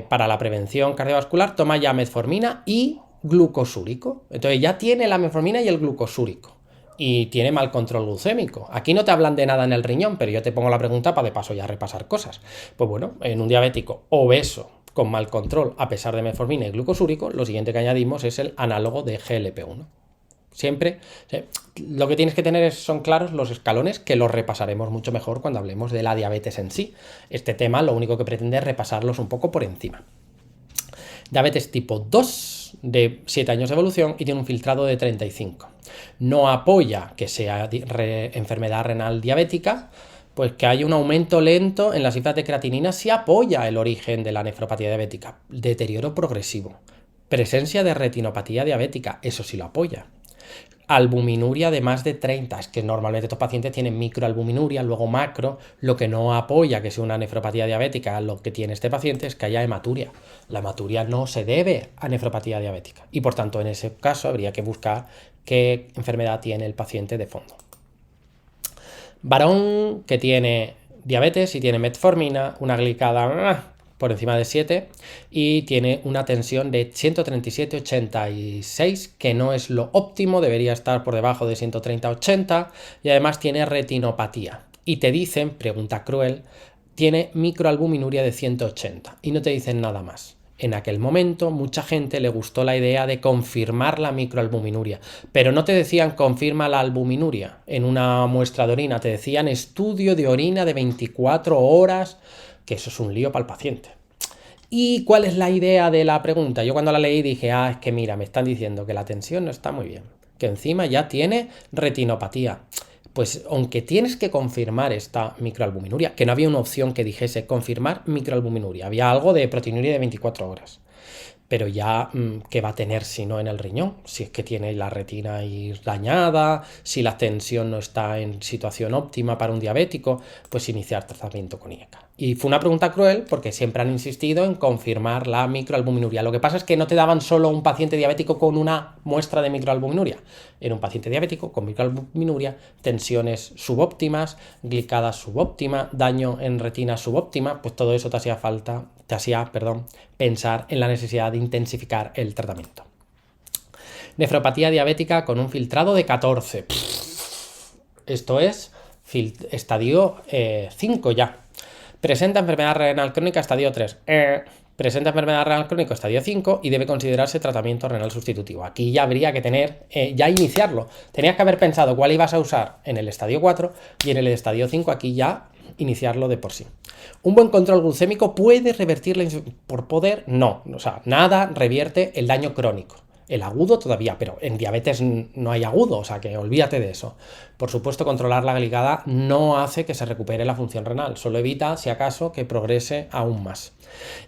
Para la prevención cardiovascular, toma ya metformina y glucosúrico. Entonces ya tiene la metformina y el glucosúrico. Y tiene mal control glucémico. Aquí no te hablan de nada en el riñón, pero yo te pongo la pregunta para de paso ya repasar cosas. Pues bueno, en un diabético obeso con mal control a pesar de metformina y glucosúrico, lo siguiente que añadimos es el análogo de GLP-1. Siempre, lo que tienes que tener son claros los escalones, que los repasaremos mucho mejor cuando hablemos de la diabetes en sí. Este tema lo único que pretende es repasarlos un poco por encima. Diabetes tipo 2 de 7 años de evolución y tiene un filtrado de 35. No apoya que sea enfermedad renal diabética, pues que haya un aumento lento en las cifras de creatinina sí apoya el origen de la nefropatía diabética. Deterioro progresivo. Presencia de retinopatía diabética, eso sí lo apoya. Albuminuria de más de 30, es que normalmente estos pacientes tienen microalbuminuria, luego macro. Lo que no apoya que sea una nefropatía diabética, lo que tiene este paciente es que haya hematuria. La hematuria no se debe a nefropatía diabética y por tanto en ese caso habría que buscar qué enfermedad tiene el paciente de fondo. Varón que tiene diabetes y tiene metformina, una glicada por encima de 7 y tiene una tensión de 137/86, que no es lo óptimo, debería estar por debajo de 130/80 y además tiene retinopatía. Y te dicen, pregunta cruel, tiene microalbuminuria de 180 y no te dicen nada más. En aquel momento, mucha gente le gustó la idea de confirmar la microalbuminuria, pero no te decían confirma la albuminuria en una muestra de orina, te decían estudio de orina de 24 horas, que eso es un lío para el paciente. ¿Y cuál es la idea de la pregunta? Yo cuando la leí dije, es que mira, me están diciendo que la tensión no está muy bien, que encima ya tiene retinopatía. Pues aunque tienes que confirmar esta microalbuminuria, que no había una opción que dijese confirmar microalbuminuria, había algo de proteinuria de 24 horas. Pero ya, ¿qué va a tener si no en el riñón? Si es que tiene la retina ahí dañada, si la tensión no está en situación óptima para un diabético, pues iniciar tratamiento con IECA. Y fue una pregunta cruel porque siempre han insistido en confirmar la microalbuminuria. Lo que pasa es que no te daban solo un paciente diabético con una muestra de microalbuminuria. Era un paciente diabético con microalbuminuria, tensiones subóptimas, glicada subóptima, daño en retina subóptima, pues todo eso te hacía pensar en la necesidad de intensificar el tratamiento. Nefropatía diabética con un filtrado de 14. Esto es estadio 5 ya. Presenta enfermedad renal crónica estadio 3. Presenta enfermedad renal crónica estadio 5 y debe considerarse tratamiento renal sustitutivo. Aquí ya habría que tener, ya iniciarlo. Tenías que haber pensado cuál ibas a usar en el estadio 4 y en el estadio 5 aquí ya iniciarlo de por sí. ¿Un buen control glucémico puede revertir por poder? No, o sea, nada revierte el daño crónico. El agudo todavía, pero en diabetes no hay agudo, o sea que olvídate de eso. Por supuesto, controlar la glicada no hace que se recupere la función renal, solo evita, si acaso, que progrese aún más.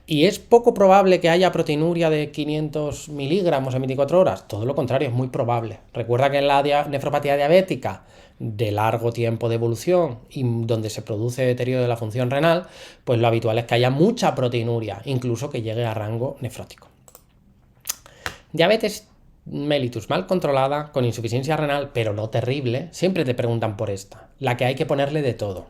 ¿Y es poco probable que haya proteinuria de 500 miligramos en 24 horas? Todo lo contrario, es muy probable. Recuerda que en la nefropatía diabética de largo tiempo de evolución y donde se produce deterioro de la función renal, pues lo habitual es que haya mucha proteinuria, incluso que llegue a rango nefrótico. Diabetes mellitus mal controlada, con insuficiencia renal, pero no terrible, siempre te preguntan por esta, la que hay que ponerle de todo.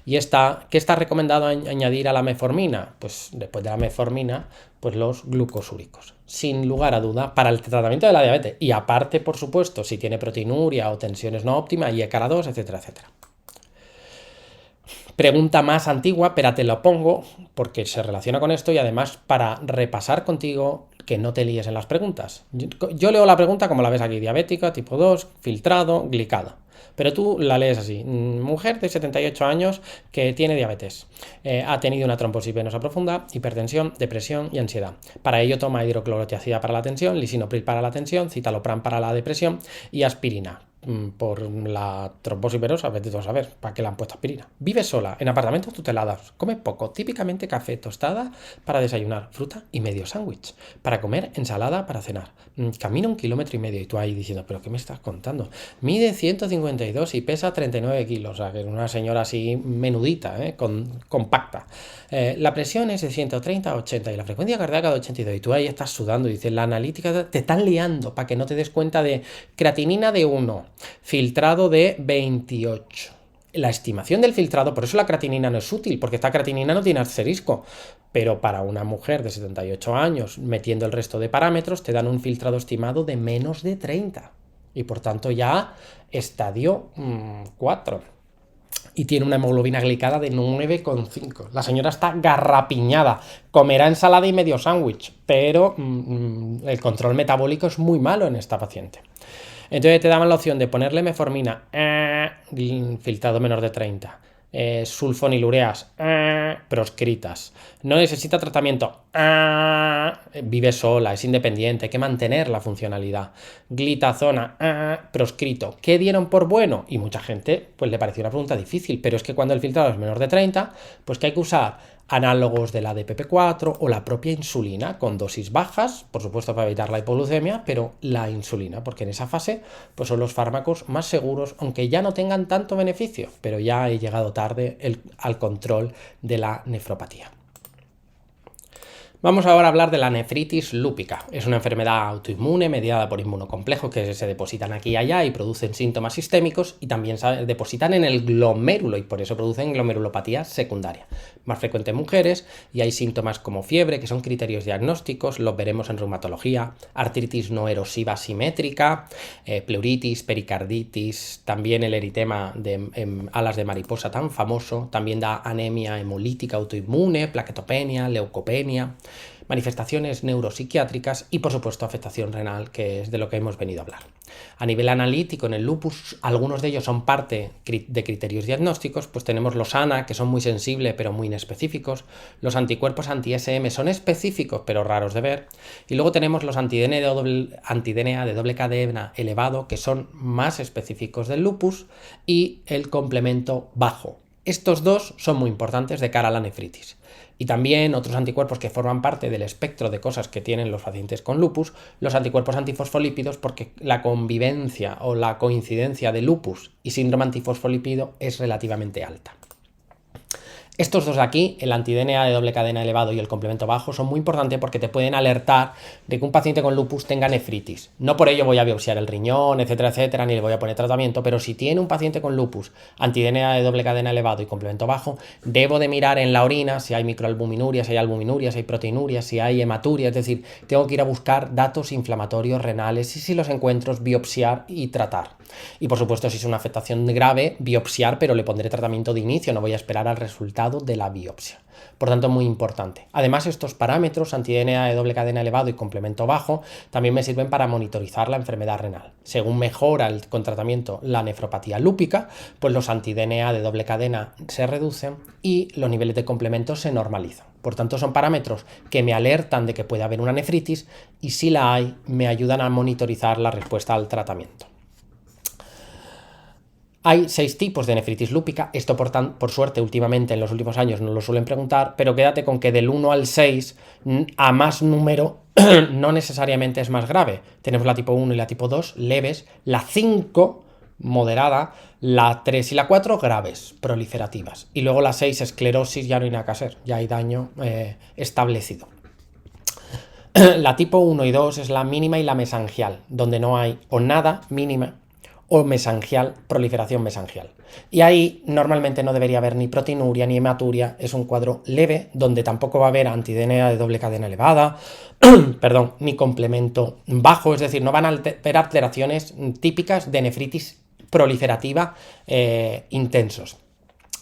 Y esta, ¿qué está recomendado añadir a la metformina? Pues después de la metformina, pues los glucosúricos. Sin lugar a duda, para el tratamiento de la diabetes. Y aparte, por supuesto, si tiene proteinuria o tensiones no óptimas, IECA2, etcétera, etcétera. Pregunta más antigua, pero te lo pongo porque se relaciona con esto y además para repasar contigo que no te líes en las preguntas. Yo leo la pregunta como la ves aquí: diabética, tipo 2, filtrado, glicada. Pero tú la lees así: mujer de 78 años que tiene diabetes, ha tenido una trombosis venosa profunda, hipertensión, depresión y ansiedad. Para ello toma hidroclorotiazida para la tensión, lisinopril para la tensión, citalopram para la depresión y aspirina por la trombosis venosa. Vete tú a saber para qué le han puesto aspirina. Vive sola en apartamentos tutelados, come poco, típicamente café, tostada para desayunar, fruta y medio sándwich, para comer ensalada para cenar, camina 1,5 kilómetros y tú ahí diciendo, pero ¿qué me estás contando? Mide 152 y pesa 39 kilos, o sea que es una señora así menudita, compacta. La presión es de 130 a 80 y la frecuencia cardíaca de 82 y tú ahí estás sudando y dices, la analítica te están liando para que no te des cuenta de creatinina de 1, filtrado de 28. La estimación del filtrado, por eso la creatinina no es útil, porque esta creatinina no tiene asterisco, pero para una mujer de 78 años, metiendo el resto de parámetros, te dan un filtrado estimado de menos de 30 y por tanto ya estadio 4. Y tiene una hemoglobina glicada de 9,5. La señora está garrapiñada. Comerá ensalada y medio sándwich, pero el control metabólico es muy malo en esta paciente. Entonces te daban la opción de ponerle metformina, filtrado menor de 30. Sulfonilureas, proscritas. No necesita tratamiento, vive sola, es independiente, hay que mantener la funcionalidad. Glitazona, proscrito. ¿Qué dieron por bueno? Y mucha gente pues le pareció una pregunta difícil, pero es que cuando el filtrado es menor de 30, pues que hay que usar análogos de la DPP4 o la propia insulina con dosis bajas, por supuesto para evitar la hipoglucemia, pero la insulina, porque en esa fase pues son los fármacos más seguros, aunque ya no tengan tanto beneficio, pero ya he llegado tarde al control de la nefropatía. Vamos ahora a hablar de la nefritis lúpica. Es una enfermedad autoinmune mediada por inmunocomplejos que se depositan aquí y allá y producen síntomas sistémicos y también se depositan en el glomérulo y por eso producen glomerulopatía secundaria. Más frecuente en mujeres y hay síntomas como fiebre, que son criterios diagnósticos, los veremos en reumatología, artritis no erosiva simétrica, pleuritis, pericarditis, también el eritema de alas de mariposa tan famoso, también da anemia hemolítica autoinmune, plaquetopenia, leucopenia, manifestaciones neuropsiquiátricas y por supuesto afectación renal, que es de lo que hemos venido a hablar. A nivel analítico, en el lupus, algunos de ellos son parte de criterios diagnósticos, pues tenemos los ANA, que son muy sensibles pero muy inespecíficos, los anticuerpos anti-SM son específicos pero raros de ver, y luego tenemos los anti-DNA de doble cadena elevado, que son más específicos del lupus, y el complemento bajo. Estos dos son muy importantes de cara a la nefritis. Y también otros anticuerpos que forman parte del espectro de cosas que tienen los pacientes con lupus, los anticuerpos antifosfolípidos, porque la convivencia o la coincidencia de lupus y síndrome antifosfolípido es relativamente alta. Estos dos de aquí, el anti-DNA de doble cadena elevado y el complemento bajo, son muy importantes porque te pueden alertar de que un paciente con lupus tenga nefritis. No por ello voy a biopsiar el riñón, etcétera, etcétera, ni le voy a poner tratamiento, pero si tiene un paciente con lupus, anti-DNA de doble cadena elevado y complemento bajo, debo de mirar en la orina si hay microalbuminuria, si hay albuminuria, si hay proteinuria, si hay hematuria, es decir, tengo que ir a buscar datos inflamatorios renales y si los encuentro, biopsiar y tratar. Y por supuesto, si es una afectación grave, biopsiar, pero le pondré tratamiento de inicio, no voy a esperar al resultado de la biopsia. Por tanto, muy importante. Además, estos parámetros, anti-DNA de doble cadena elevado y complemento bajo, también me sirven para monitorizar la enfermedad renal. Según mejora con tratamiento la nefropatía lúpica, pues los anti-DNA de doble cadena se reducen y los niveles de complementos se normalizan. Por tanto, son parámetros que me alertan de que puede haber una nefritis y si la hay, me ayudan a monitorizar la respuesta al tratamiento. Hay 6 tipos de nefritis lúpica, esto por suerte últimamente en los últimos años no lo suelen preguntar, pero quédate con que del 1 al 6 a más número no necesariamente es más grave. Tenemos la tipo 1 y la tipo 2 leves, la 5 moderada, la 3 y la 4 graves, proliferativas, y luego la 6 esclerosis, ya no hay nada que hacer, ya hay daño establecido. La tipo 1 y 2 es la mínima y la mesangial, donde no hay o nada mínima o mesangial, proliferación mesangial. Y ahí normalmente no debería haber ni proteinuria ni hematuria, es un cuadro leve donde tampoco va a haber anti-DNA de doble cadena elevada, ni complemento bajo, es decir, no van a haber alteraciones típicas de nefritis proliferativa intensos.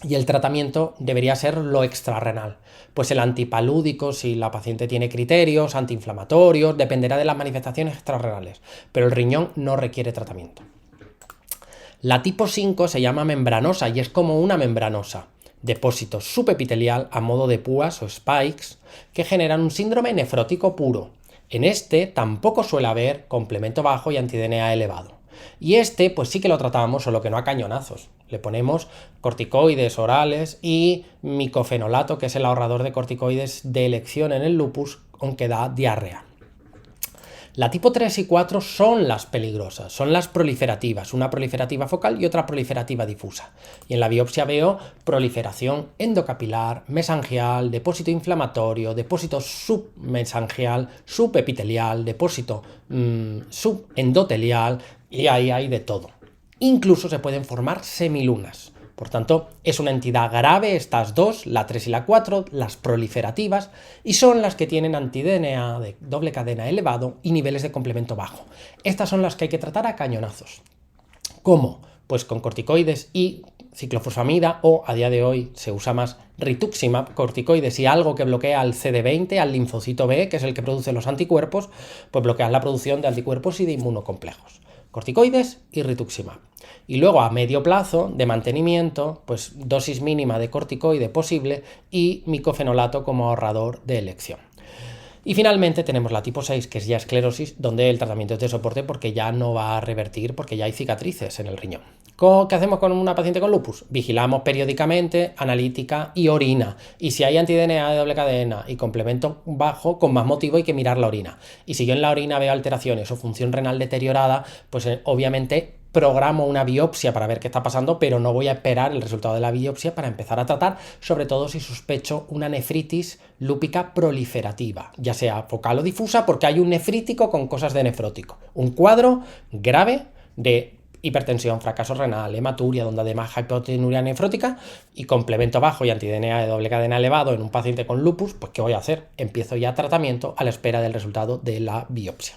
Y el tratamiento debería ser lo extrarrenal. Pues el antipalúdico, si la paciente tiene criterios, antiinflamatorios, dependerá de las manifestaciones extrarrenales. Pero el riñón no requiere tratamiento. La tipo 5 se llama membranosa y es como una membranosa. Depósito subepitelial a modo de púas o spikes que generan un síndrome nefrótico puro. En este tampoco suele haber complemento bajo y anti-DNA elevado. Y este, pues sí que lo tratábamos, solo que no a cañonazos. Le ponemos corticoides orales y micofenolato, que es el ahorrador de corticoides de elección en el lupus, aunque da diarrea. La tipo 3 y 4 son las peligrosas, son las proliferativas, una proliferativa focal y otra proliferativa difusa. Y en la biopsia veo proliferación endocapilar, mesangial, depósito inflamatorio, depósito submesangial, subepitelial, depósito subendotelial, y ahí hay de todo. Incluso se pueden formar semilunas. Por tanto, es una entidad grave estas dos, la 3 y la 4, las proliferativas, y son las que tienen anti-DNA de doble cadena elevado y niveles de complemento bajo. Estas son las que hay que tratar a cañonazos. ¿Cómo? Pues con corticoides y ciclofosfamida, o a día de hoy se usa más rituximab, corticoides y algo que bloquea al CD20, al linfocito B, que es el que produce los anticuerpos, pues bloquean la producción de anticuerpos y de inmunocomplejos. Corticoides y rituximab. Y luego a medio plazo de mantenimiento, pues dosis mínima de corticoide posible y micofenolato como ahorrador de elección. Y finalmente tenemos la tipo 6, que es ya esclerosis, donde el tratamiento es de soporte porque ya no va a revertir, porque ya hay cicatrices en el riñón. ¿Qué hacemos con una paciente con lupus? Vigilamos periódicamente, analítica y orina. Y si hay anti-DNA de doble cadena y complemento bajo, con más motivo hay que mirar la orina. Y si yo en la orina veo alteraciones o función renal deteriorada, pues obviamente programo una biopsia para ver qué está pasando, pero no voy a esperar el resultado de la biopsia para empezar a tratar, sobre todo si sospecho una nefritis lúpica proliferativa, ya sea focal o difusa, porque hay un nefrítico con cosas de nefrótico. Un cuadro grave de hipertensión, fracaso renal, hematuria, donde además hay hipotenuria nefrótica y complemento bajo y anti-DNA de doble cadena elevado en un paciente con lupus, pues ¿qué voy a hacer? Empiezo ya tratamiento a la espera del resultado de la biopsia.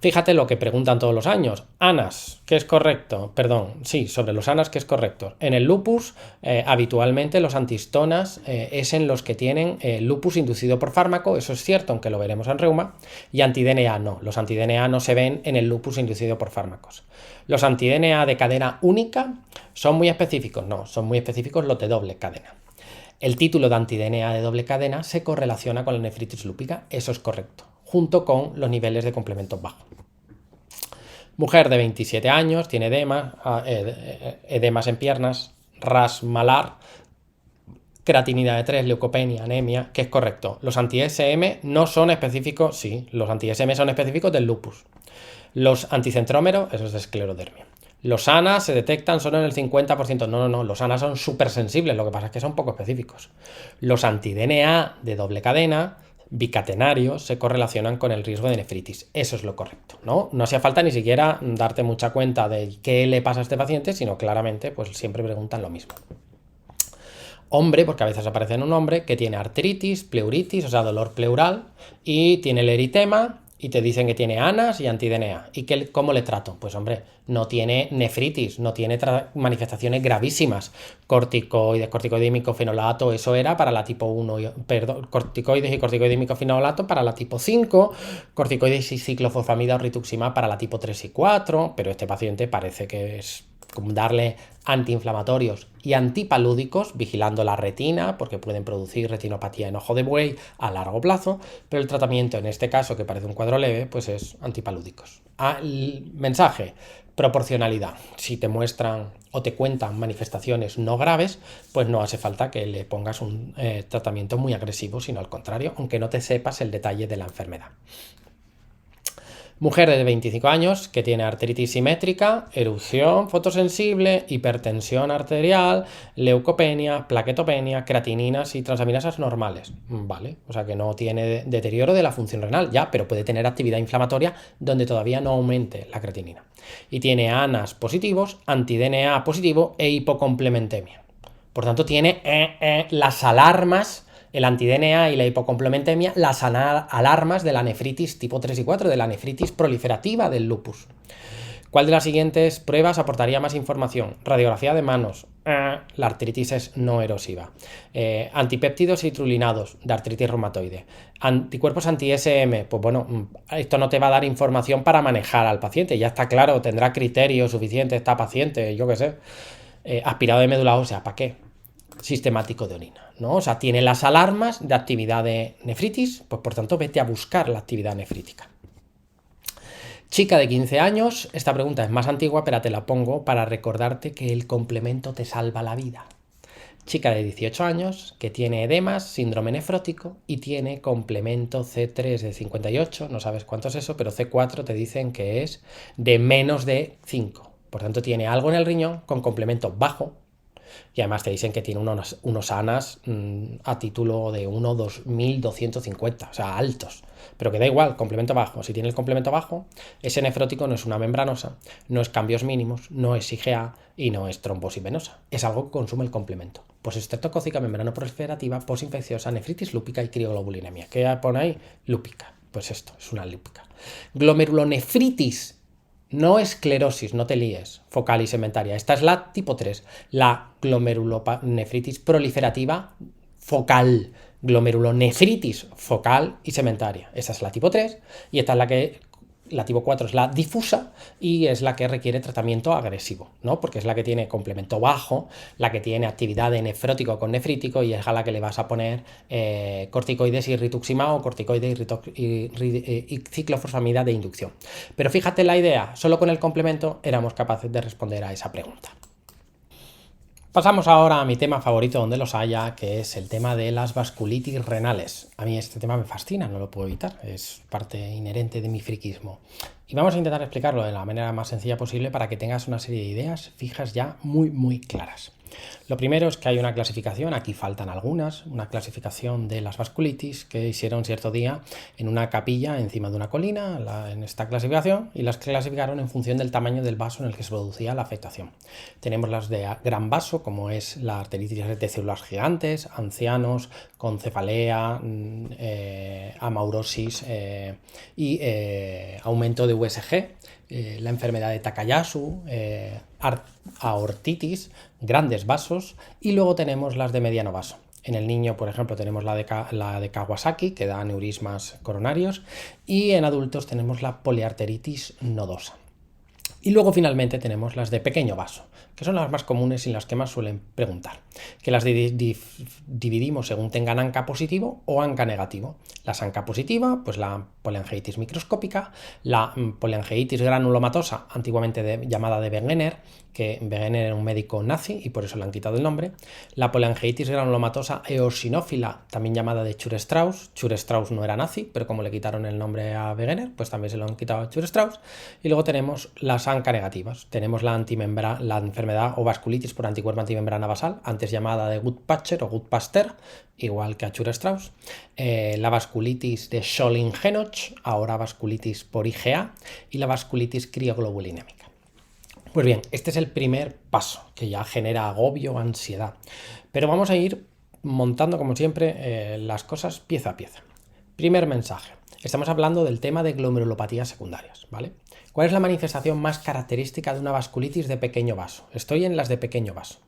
Fíjate lo que preguntan todos los años. ANAS, ¿qué es correcto? Perdón, sí, sobre los ANAS, ¿qué es correcto? En el lupus, habitualmente los antihistonas es en los que tienen lupus inducido por fármaco, eso es cierto, aunque lo veremos en reuma, y anti-DNA no. Los anti-DNA no se ven en el lupus inducido por fármacos. Los anti-DNA de cadena única son muy específicos, no, son muy específicos los de doble cadena. El título de anti-DNA de doble cadena se correlaciona con la nefritis lúpica, eso es correcto, junto con los niveles de complementos bajos. Mujer de 27 años, tiene edemas en piernas, ras malar, creatinina de 3, leucopenia, anemia, que es correcto. Los anti-SM no son específicos, sí, los anti-SM son específicos del lupus. Los anticentrómeros, eso es de esclerodermia. Los ANA se detectan solo en el 50%. No, los ANA son súper sensibles, lo que pasa es que son poco específicos. Los anti-DNA de doble cadena bicatenarios se correlacionan con el riesgo de nefritis. Eso es lo correcto, ¿no? No hacía falta ni siquiera darte mucha cuenta de qué le pasa a este paciente, sino claramente, pues siempre preguntan lo mismo. Hombre, porque a veces aparece en un hombre que tiene artritis, pleuritis, o sea, dolor pleural, y tiene el eritema, y te dicen que tiene ANAS y anti-DNA. ¿Y cómo le trato? Pues hombre, no tiene nefritis, no tiene manifestaciones gravísimas. Corticoides y micofenolato, eso era para la tipo 1, corticoides y micofenolato para la tipo 5, corticoides y ciclofosfamida o rituximab para la tipo 3 y 4, pero este paciente parece que es como darle antiinflamatorios y antipalúdicos, vigilando la retina, porque pueden producir retinopatía en ojo de buey a largo plazo, pero el tratamiento en este caso, que parece un cuadro leve, pues es antipalúdicos. El mensaje, proporcionalidad. Si te muestran o te cuentan manifestaciones no graves, pues no hace falta que le pongas un tratamiento muy agresivo, sino al contrario, aunque no te sepas el detalle de la enfermedad. Mujer de 25 años que tiene artritis simétrica, erupción fotosensible, hipertensión arterial, leucopenia, plaquetopenia, creatininas y transaminasas normales. Vale, o sea que no tiene deterioro de la función renal, ya, pero puede tener actividad inflamatoria donde todavía no aumente la creatinina. Y tiene ANAS positivos, anti-DNA positivo e hipocomplementemia. Por tanto, tiene las alarmas, el anti-DNA y la hipocomplementemia, las alarmas de la nefritis tipo 3 y 4, de la nefritis proliferativa del lupus. ¿Cuál de las siguientes pruebas aportaría más información? Radiografía de manos. La artritis es no erosiva. Antipéptidos citrulinados de artritis reumatoide. Anticuerpos anti-SM. Pues bueno, esto no te va a dar información para manejar al paciente. Ya está claro, tendrá criterios suficientes esta paciente, yo qué sé. Aspirado de médula ósea, ¿para qué? Sistemático de orina, ¿no? O sea, tiene las alarmas de actividad de nefritis, pues por tanto vete a buscar la actividad nefrítica. Chica de 15 años, esta pregunta es más antigua, pero te la pongo para recordarte que el complemento te salva la vida. Chica de 18 años que tiene edemas, síndrome nefrótico y tiene complemento C3 de 58, no sabes cuánto es eso, pero C4 te dicen que es de menos de 5. Por tanto, tiene algo en el riñón con complemento bajo. Y además te dicen que tiene unos ANAS a título de 1,2250, o sea, altos. Pero que da igual, complemento bajo. Si tiene el complemento bajo, ese nefrótico no es una membranosa, no es cambios mínimos, no es IgA y no es trombosis venosa. Es algo que consume el complemento. Pues estreptocócica, membrana proliferativa, posinfecciosa, nefritis lúpica y crioglobulinemia. ¿Qué pone ahí? Lúpica. Pues esto, es una lúpica. Glomerulonefritis. No esclerosis, no te líes, focal y segmentaria. Esta es la tipo 3, la glomerulonefritis proliferativa focal, glomerulonefritis focal y segmentaria. Esa es la tipo 3 y esta es la tipo 4 es la difusa y es la que requiere tratamiento agresivo, ¿no? Porque es la que tiene complemento bajo, la que tiene actividad de nefrótico con nefrítico y es a la que le vas a poner corticoides y rituximab o corticoides y ciclofosfamida de inducción. Pero fíjate la idea, solo con el complemento éramos capaces de responder a esa pregunta. Pasamos ahora a mi tema favorito donde los haya, que es el tema de las vasculitis renales. A mí este tema me fascina, no lo puedo evitar, es parte inherente de mi friquismo. Y vamos a intentar explicarlo de la manera más sencilla posible para que tengas una serie de ideas fijas ya muy claras. Lo primero es que hay una clasificación, aquí faltan algunas, una clasificación de las vasculitis que hicieron cierto día en una capilla encima de una colina, en esta clasificación, y las clasificaron en función del tamaño del vaso en el que se producía la afectación. Tenemos las de gran vaso, como es la arteritis de células gigantes, ancianos, con cefalea, amaurosis y aumento de USG, la enfermedad de Takayasu, aortitis, grandes vasos, y luego tenemos las de mediano vaso. En el niño, por ejemplo, tenemos la de Kawasaki, que da aneurismas coronarios, y en adultos tenemos la poliarteritis nodosa. Y luego finalmente tenemos las de pequeño vaso, que son las más comunes y las que más suelen preguntar, que las dividimos según tengan ANCA positivo o ANCA negativo. La ANCA positiva, pues la poliangiitis microscópica, la poliangiitis granulomatosa, antiguamente llamada de Wegener, que Wegener era un médico nazi y por eso le han quitado el nombre, la poliangiitis granulomatosa eosinófila, también llamada de Chur-Strauss. Chur-Strauss no era nazi, pero como le quitaron el nombre a Wegener, pues también se lo han quitado a Chur-Strauss. Y luego tenemos las ANCA negativas. Tenemos la enfermedad o vasculitis por anticuerpo antimembrana basal, antes llamada de Guttpatcher o Guttpasteur, igual que a Chur-Strauss. La vasculitis de Scholling-Henoch, ahora vasculitis por IgA, y la vasculitis crioglobulinémica. Pues bien, este es el primer paso, que ya genera agobio, ansiedad. Pero vamos a ir montando, como siempre, las cosas pieza a pieza. Primer mensaje. Estamos hablando del tema de glomerulopatías secundarias, ¿vale? ¿Cuál es la manifestación más característica de una vasculitis de pequeño vaso? Estoy en las de pequeño vaso.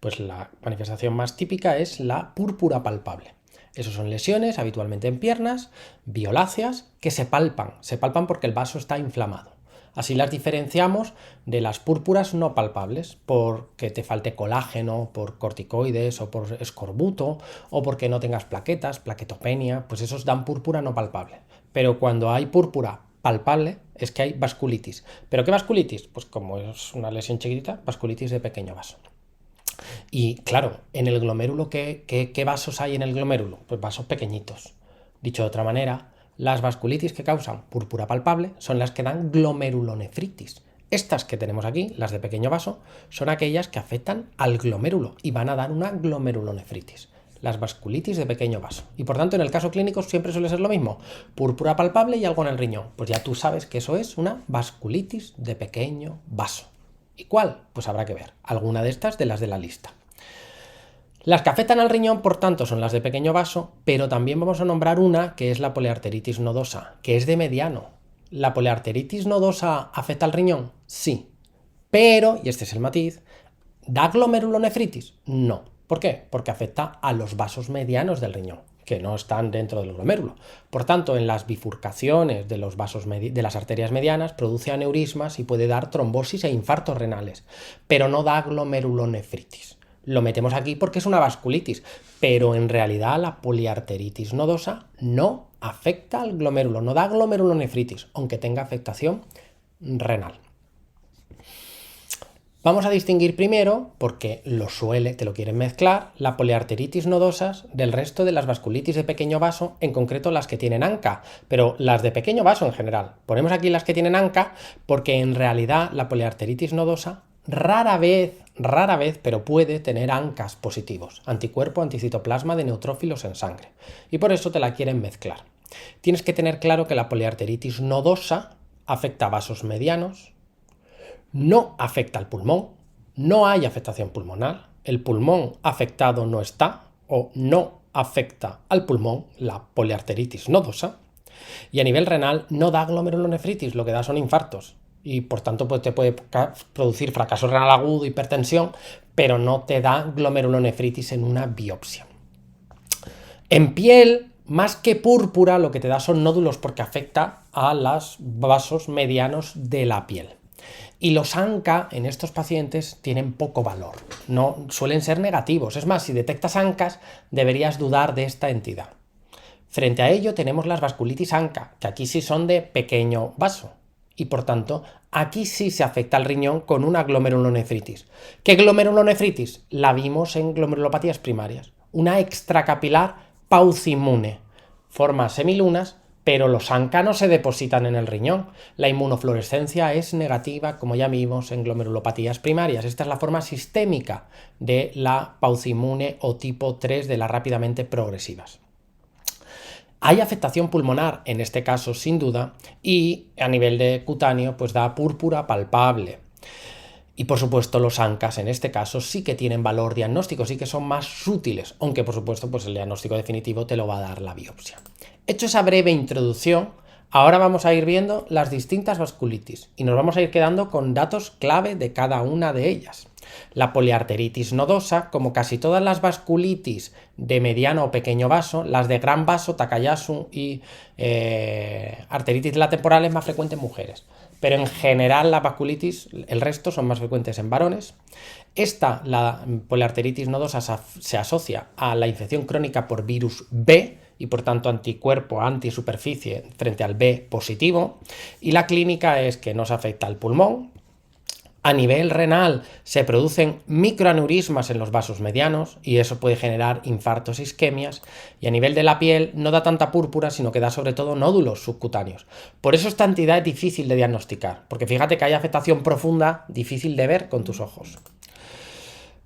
Pues la manifestación más típica es la púrpura palpable. Esas son lesiones, habitualmente en piernas, violáceas, que se palpan porque el vaso está inflamado. Así las diferenciamos de las púrpuras no palpables, porque te falte colágeno, por corticoides o por escorbuto, o porque no tengas plaquetas, plaquetopenia, pues esos dan púrpura no palpable. Pero cuando hay púrpura palpable es que hay vasculitis. ¿Pero qué vasculitis? Pues como es una lesión chiquitita, vasculitis de pequeño vaso. Y claro, en el glomérulo, ¿qué vasos hay en el glomérulo? Pues vasos pequeñitos. Dicho de otra manera, las vasculitis que causan púrpura palpable son las que dan glomerulonefritis. Estas que tenemos aquí, las de pequeño vaso, son aquellas que afectan al glomérulo y van a dar una glomerulonefritis. Las vasculitis de pequeño vaso. Y por tanto, en el caso clínico siempre suele ser lo mismo. Púrpura palpable y algo en el riñón. Pues ya tú sabes que eso es una vasculitis de pequeño vaso. ¿Y cuál? Pues habrá que ver. Alguna de estas de las de la lista. Las que afectan al riñón, por tanto, son las de pequeño vaso, pero también vamos a nombrar una que es la poliarteritis nodosa, que es de mediano. ¿La poliarteritis nodosa afecta al riñón? Sí. Pero, y este es el matiz, ¿da glomerulonefritis? No. ¿Por qué? Porque afecta a los vasos medianos del riñón, que no están dentro del glomérulo. Por tanto, en las bifurcaciones de los vasos de las arterias medianas produce aneurismas y puede dar trombosis e infartos renales, pero no da glomerulonefritis. Lo metemos aquí porque es una vasculitis, pero en realidad la poliarteritis nodosa no afecta al glomérulo, no da glomerulonefritis, aunque tenga afectación renal. Vamos a distinguir primero, porque te lo quieren mezclar, la poliarteritis nodosa del resto de las vasculitis de pequeño vaso, en concreto las que tienen ANCA, pero las de pequeño vaso en general. Ponemos aquí las que tienen ANCA porque en realidad la poliarteritis nodosa rara vez, pero puede tener ANCAs positivos, anticuerpo anticitoplasma de neutrófilos en sangre, y por eso te la quieren mezclar. Tienes que tener claro que la poliarteritis nodosa afecta a vasos medianos, no afecta al pulmón, no hay afectación pulmonar, el pulmón afectado no está o no afecta al pulmón, la poliarteritis nodosa, y a nivel renal no da glomerulonefritis, lo que da son infartos y por tanto pues, te puede producir fracaso renal agudo, hipertensión, pero no te da glomerulonefritis en una biopsia. En piel, más que púrpura, lo que te da son nódulos porque afecta a los vasos medianos de la piel. Y los ANCA en estos pacientes tienen poco valor, no suelen ser negativos. Es más, si detectas ANCAs, deberías dudar de esta entidad. Frente a ello tenemos las vasculitis ANCA, que aquí sí son de pequeño vaso. Y por tanto, aquí sí se afecta al riñón con una glomerulonefritis. ¿Qué glomerulonefritis? La vimos en glomerulopatías primarias. Una extracapilar paucimune. Forma semilunas, pero los ANCA no se depositan en el riñón. La inmunofluorescencia es negativa, como ya vimos en glomerulopatías primarias. Esta es la forma sistémica de la paucimune o tipo 3 de las rápidamente progresivas. Hay afectación pulmonar, en este caso sin duda, y a nivel de cutáneo pues da púrpura palpable. Y por supuesto los ANCAs en este caso sí que tienen valor diagnóstico, sí que son más sutiles, aunque por supuesto pues el diagnóstico definitivo te lo va a dar la biopsia. Hecho esa breve introducción, ahora vamos a ir viendo las distintas vasculitis y nos vamos a ir quedando con datos clave de cada una de ellas. La poliarteritis nodosa, como casi todas las vasculitis de mediano o pequeño vaso, las de gran vaso, Takayasu y arteritis de la temporal es más frecuente en mujeres. Pero en general la vasculitis, el resto son más frecuentes en varones. La poliarteritis nodosa se asocia a la infección crónica por virus B y por tanto anticuerpo antisuperficie frente al B positivo. Y la clínica es que no se afecta al pulmón. A nivel renal se producen microaneurismas en los vasos medianos y eso puede generar infartos e isquemias, y a nivel de la piel no da tanta púrpura, sino que da sobre todo nódulos subcutáneos. Por eso esta entidad es difícil de diagnosticar, porque fíjate que hay afectación profunda difícil de ver con tus ojos.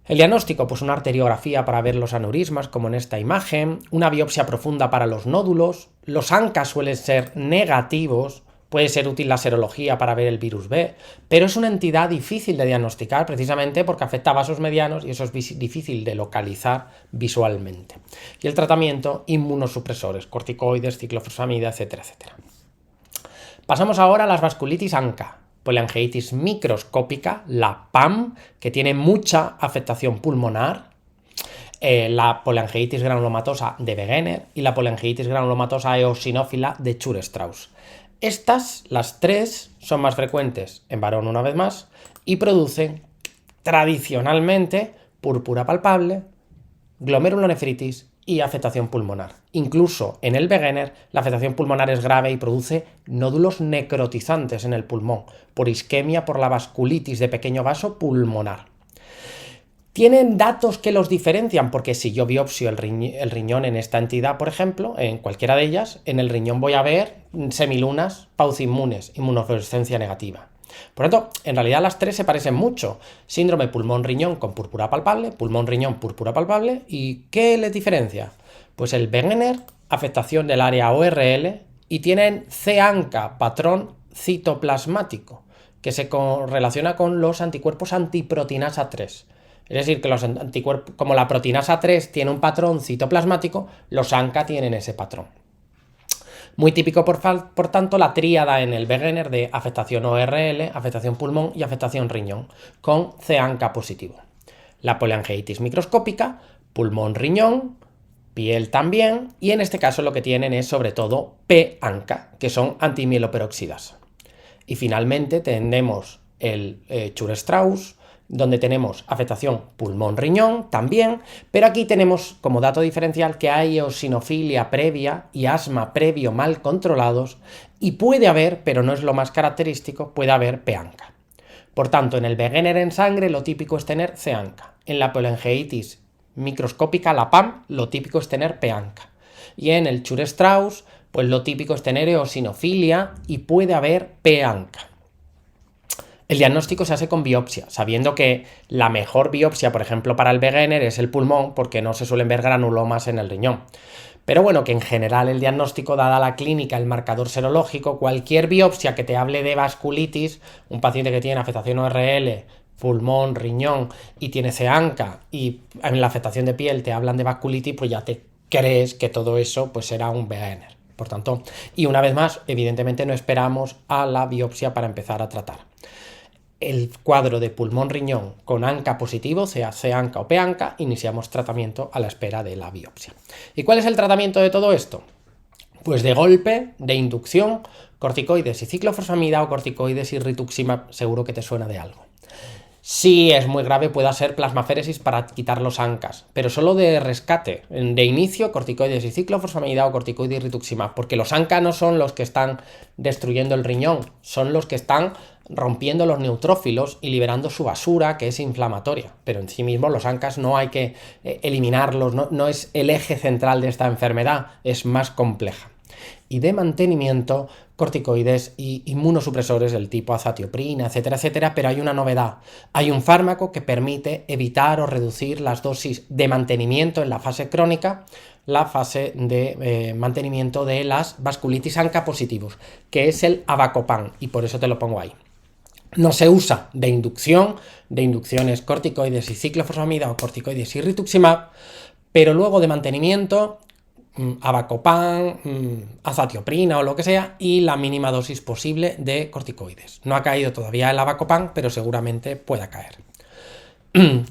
El diagnóstico, pues una arteriografía para ver los aneurismas, como en esta imagen, una biopsia profunda para los nódulos, los ANCA suelen ser negativos. Puede ser útil la serología para ver el virus B, pero es una entidad difícil de diagnosticar precisamente porque afecta a vasos medianos y eso es difícil de localizar visualmente. Y el tratamiento, inmunosupresores, corticoides, ciclofosfamida, etcétera, etcétera. Pasamos ahora a las vasculitis ANCA, poliangiitis microscópica, la PAM, que tiene mucha afectación pulmonar, la poliangiitis granulomatosa de Wegener y la poliangiitis granulomatosa eosinófila de Chur-Strauss. Estas, las tres, son más frecuentes en varón una vez más y producen tradicionalmente púrpura palpable, glomerulonefritis y afectación pulmonar. Incluso en el Wegener la afectación pulmonar es grave y produce nódulos necrotizantes en el pulmón por isquemia por la vasculitis de pequeño vaso pulmonar. Tienen datos que los diferencian, porque si yo biopsio el riñón en esta entidad, por ejemplo, en cualquiera de ellas, en el riñón voy a ver semilunas paucimunes, inmunofluorescencia negativa. Por lo tanto, en realidad las tres se parecen mucho. Síndrome pulmón-riñón con púrpura palpable, pulmón-riñón, púrpura palpable. ¿Y qué les diferencia? Pues el Wegener, afectación del área ORL, y tienen C-ANCA, patrón citoplasmático, que se relaciona con los anticuerpos antiproteinasa 3. Es decir, que los anticuerpos, como la proteinasa 3 tiene un patrón citoplasmático, los ANCA tienen ese patrón. Muy típico, por tanto, la tríada en el Wegener de afectación ORL, afectación pulmón y afectación riñón, con C-ANCA positivo. La poliangiitis microscópica, pulmón-riñón, piel también, y en este caso lo que tienen es sobre todo P-ANCA, que son antimieloperoxidasa. Y finalmente tenemos el Chur-Strauss, donde tenemos afectación pulmón-riñón también, pero aquí tenemos como dato diferencial que hay eosinofilia previa y asma previo mal controlados, y puede haber, pero no es lo más característico, puede haber P-ANCA. Por tanto, en el Wegener en sangre lo típico es tener C-ANCA. En la poliangiitis microscópica, la PAM, lo típico es tener P-ANCA. Y en el Chur-Strauss, pues lo típico es tener eosinofilia y puede haber P-ANCA. El diagnóstico se hace con biopsia, sabiendo que la mejor biopsia, por ejemplo, para el Wegener es el pulmón, porque no se suelen ver granulomas en el riñón. Pero bueno, que en general el diagnóstico, dada la clínica, el marcador serológico, cualquier biopsia que te hable de vasculitis, un paciente que tiene afectación ORL, pulmón, riñón y tiene C-ANCA y en la afectación de piel te hablan de vasculitis, pues ya te crees que todo eso pues será un Wegener. Por tanto, y una vez más, evidentemente no esperamos a la biopsia para empezar a tratar. El cuadro de pulmón-riñón con ANCA positivo, sea C-ANCA o P-ANCA, iniciamos tratamiento a la espera de la biopsia. ¿Y cuál es el tratamiento de todo esto? Pues de golpe, de inducción, corticoides y ciclofosfamida o corticoides y rituximab, seguro que te suena de algo. Si es muy grave, puede ser plasmaféresis para quitar los ANCAs, pero solo de rescate, de inicio, corticoides y ciclofosfamida o corticoides y rituximab, porque los ANCA no son los que están destruyendo el riñón, son los que están rompiendo los neutrófilos y liberando su basura, que es inflamatoria. Pero en sí mismo los ANCAs no hay que eliminarlos, no es el eje central de esta enfermedad, es más compleja. Y de mantenimiento, corticoides y inmunosupresores del tipo azatioprina, etcétera, etcétera, pero hay una novedad. Hay un fármaco que permite evitar o reducir las dosis de mantenimiento en la fase crónica, la fase de mantenimiento de las vasculitis ANCA positivos, que es el Avacopan, y por eso te lo pongo ahí. No se usa de inducciones corticoides y ciclofosfamida o corticoides y rituximab, pero luego de mantenimiento, Avacopan, azatioprina o lo que sea, y la mínima dosis posible de corticoides. No ha caído todavía el Avacopan, pero seguramente pueda caer.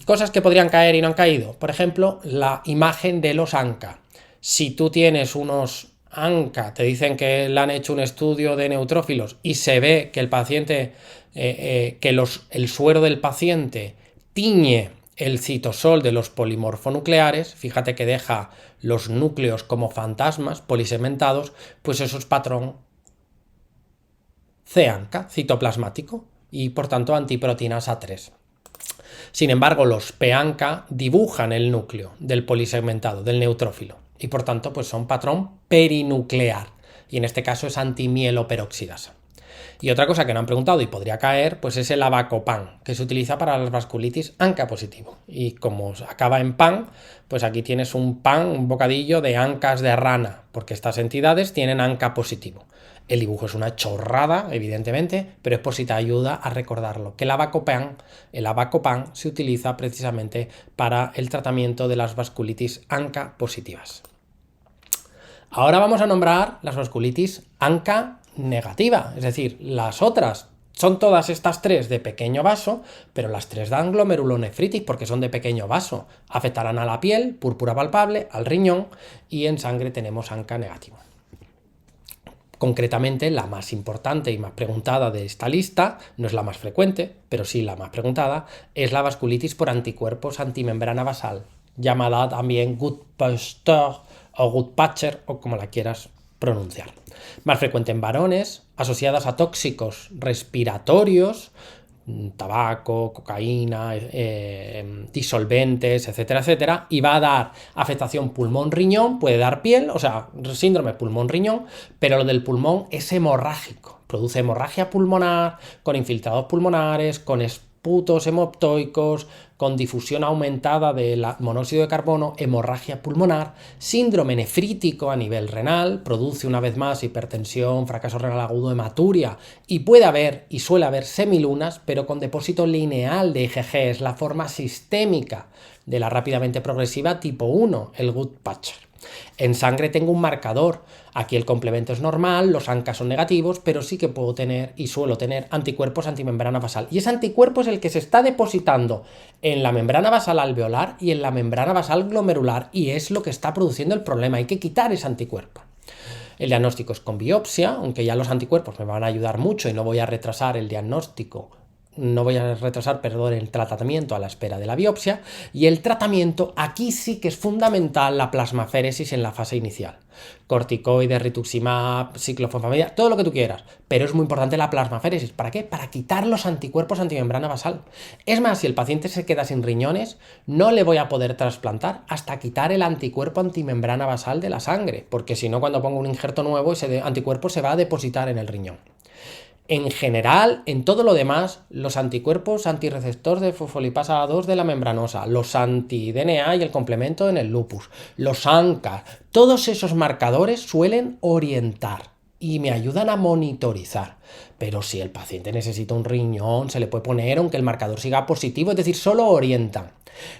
Cosas que podrían caer y no han caído. Por ejemplo, la imagen de los ANCA. Si tú tienes unos ANCA, te dicen que le han hecho un estudio de neutrófilos y se ve que el paciente, el suero del paciente tiñe el citosol de los polimorfonucleares, fíjate que deja los núcleos como fantasmas polisegmentados, pues eso es patrón C-ANCA, citoplasmático, y por tanto antiproteinasa 3. Sin embargo, los P-ANCA dibujan el núcleo del polisegmentado, del neutrófilo, y por tanto pues son patrón perinuclear, y en este caso es antimieloperoxidasa. Y otra cosa que no han preguntado y podría caer, pues es el Avacopan, que se utiliza para las vasculitis ANCA positivo. Y como acaba en pan, pues aquí tienes un pan, un bocadillo de ANCAs de rana, porque estas entidades tienen ANCA positivo. El dibujo es una chorrada, evidentemente, pero es por si te ayuda a recordarlo, que el Avacopan se utiliza precisamente para el tratamiento de las vasculitis ANCA positivas. Ahora vamos a nombrar las vasculitis ANCA negativa, es decir, las otras son todas estas tres de pequeño vaso, pero las tres dan glomerulonefritis porque son de pequeño vaso. Afectarán a la piel, púrpura palpable, al riñón, y en sangre tenemos ANCA negativo. Concretamente, la más importante y más preguntada de esta lista, no es la más frecuente, pero sí la más preguntada, es la vasculitis por anticuerpos antimembrana basal, llamada también Guttpasteur o Guttpacher, o como la quieras pronunciar. Más frecuente en varones, asociadas a tóxicos respiratorios, tabaco, cocaína, disolventes, etcétera, etcétera, y va a dar afectación pulmón-riñón, puede dar piel, o sea, síndrome pulmón-riñón, pero lo del pulmón es hemorrágico, produce hemorragia pulmonar, con infiltrados pulmonares, con esputos hemoptoicos, con difusión aumentada del monóxido de carbono, hemorragia pulmonar, síndrome nefrítico a nivel renal, produce una vez más hipertensión, fracaso renal agudo, hematuria, y puede haber y suele haber semilunas, pero con depósito lineal de IgG, es la forma sistémica de la rápidamente progresiva tipo 1, el Guttmacher. En sangre tengo un marcador, aquí el complemento es normal, los ANCA son negativos, pero sí que puedo tener y suelo tener anticuerpos antimembrana basal. Y ese anticuerpo es el que se está depositando en la membrana basal alveolar y en la membrana basal glomerular, y es lo que está produciendo el problema. Hay que quitar ese anticuerpo. El diagnóstico es con biopsia, aunque ya los anticuerpos me van a ayudar mucho y no voy a retrasar el diagnóstico. No voy a retrasar, perdón, el tratamiento a la espera de la biopsia. Y el tratamiento, aquí sí que es fundamental la plasmaféresis en la fase inicial. Corticoides, rituximab, ciclofosfamida, todo lo que tú quieras. Pero es muy importante la plasmaféresis. ¿Para qué? Para quitar los anticuerpos antimembrana basal. Es más, si el paciente se queda sin riñones, no le voy a poder trasplantar hasta quitar el anticuerpo antimembrana basal de la sangre. Porque si no, cuando pongo un injerto nuevo, ese anticuerpo se va a depositar en el riñón. En general, en todo lo demás, los anticuerpos antirreceptor de fosfolipasa A2 de la membranosa, los anti-DNA y el complemento en el lupus, los ANCA, todos esos marcadores suelen orientar y me ayudan a monitorizar. Pero si el paciente necesita un riñón, se le puede poner aunque el marcador siga positivo, es decir, solo orientan.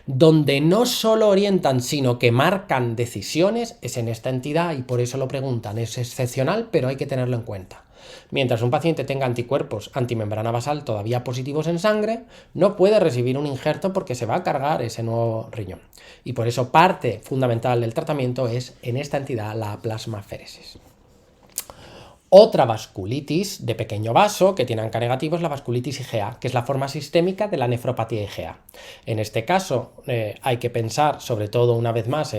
Donde no solo orientan, sino que marcan decisiones, es en esta entidad y por eso lo preguntan. Es excepcional, pero hay que tenerlo en cuenta. Mientras un paciente tenga anticuerpos antimembrana basal todavía positivos en sangre, no puede recibir un injerto porque se va a cargar ese nuevo riñón. Y por eso parte fundamental del tratamiento es en esta entidad la plasmaféresis. Otra vasculitis de pequeño vaso que tiene ANCA negativo es la vasculitis IgA, que es la forma sistémica de la nefropatía IgA. En este caso hay que pensar sobre todo una vez más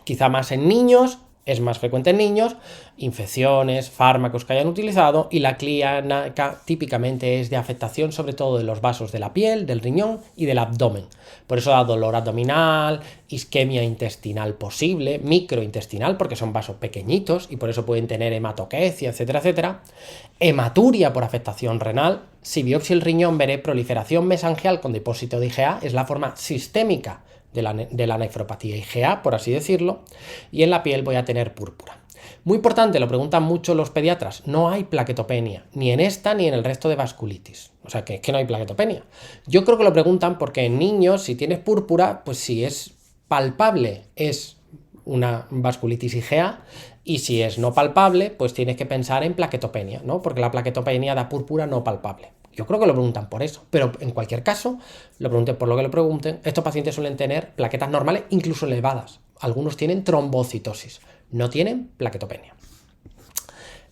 quizá más en niños. Es más frecuente en niños, infecciones, fármacos que hayan utilizado, y la clínica típicamente es de afectación sobre todo de los vasos de la piel, del riñón y del abdomen. Por eso da dolor abdominal, isquemia intestinal posible, microintestinal porque son vasos pequeñitos y por eso pueden tener hematoquecia, etcétera, etcétera. Hematuria por afectación renal. Si biopsia el riñón veré proliferación mesangial con depósito de IgA, es la forma sistémica de la nefropatía IgA, por así decirlo, y en la piel voy a tener púrpura. Muy importante, lo preguntan mucho los pediatras, no hay plaquetopenia, ni en esta ni en el resto de vasculitis. O sea, que no hay plaquetopenia. Yo creo que lo preguntan porque en niños, si tienes púrpura, pues si es palpable, es una vasculitis IgA, y si es no palpable, pues tienes que pensar en plaquetopenia, ¿no? Porque la plaquetopenia da púrpura no palpable. Yo creo que lo preguntan por eso, pero en cualquier caso, lo pregunten por lo que lo pregunten, estos pacientes suelen tener plaquetas normales, incluso elevadas. Algunos tienen trombocitosis, no tienen plaquetopenia.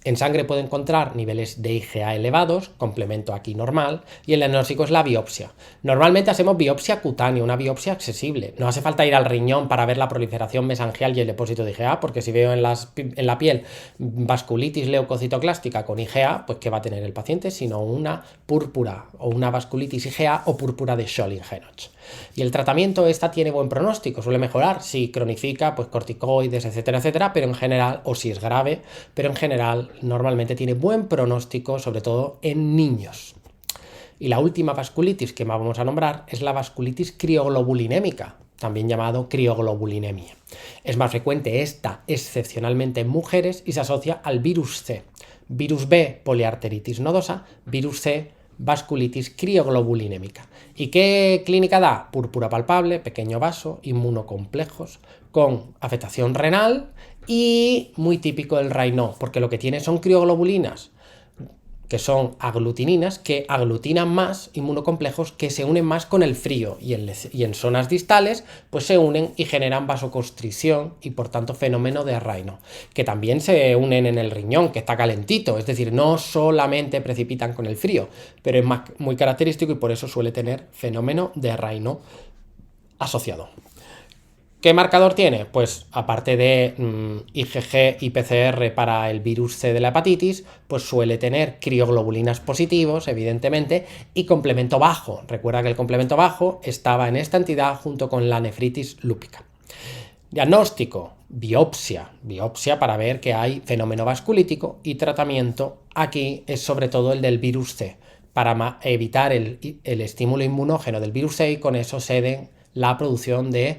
En sangre puedo encontrar niveles de IgA elevados, complemento aquí normal, y el diagnóstico es la biopsia. Normalmente hacemos biopsia cutánea, una biopsia accesible. No hace falta ir al riñón para ver la proliferación mesangial y el depósito de IgA, porque si veo en la piel vasculitis leucocitoclástica con IgA, pues ¿qué va a tener el paciente? Sino una púrpura o una vasculitis IgA o púrpura de Scholling-Henoch. Y el tratamiento esta tiene buen pronóstico, suele mejorar si cronifica, pues corticoides, etcétera, etcétera, pero en general, o si es grave, pero en general normalmente tiene buen pronóstico, sobre todo en niños. Y la última vasculitis que vamos a nombrar es la vasculitis crioglobulinémica, también llamado crioglobulinemia. Es más frecuente esta excepcionalmente en mujeres y se asocia al virus C. Virus B, poliarteritis nodosa, virus C, vasculitis crioglobulinémica. ¿Y qué clínica da? Púrpura palpable, pequeño vaso, inmunocomplejos, con afectación renal y muy típico el Raynaud, porque lo que tiene son crioglobulinas, que son aglutininas, que aglutinan más inmunocomplejos, que se unen más con el frío y en zonas distales pues se unen y generan vasoconstricción y por tanto fenómeno de Raynaud, que también se unen en el riñón, que está calentito, es decir, no solamente precipitan con el frío, pero es muy característico y por eso suele tener fenómeno de Raynaud asociado. ¿Qué marcador tiene? Pues aparte de IgG y PCR para el virus C de la hepatitis, pues suele tener crioglobulinas positivos, evidentemente, y complemento bajo. Recuerda que el complemento bajo estaba en esta entidad junto con la nefritis lúpica. Diagnóstico, biopsia para ver que hay fenómeno vasculítico y tratamiento aquí es sobre todo el del virus C. para evitar el estímulo inmunógeno del virus C y con eso ceden la producción de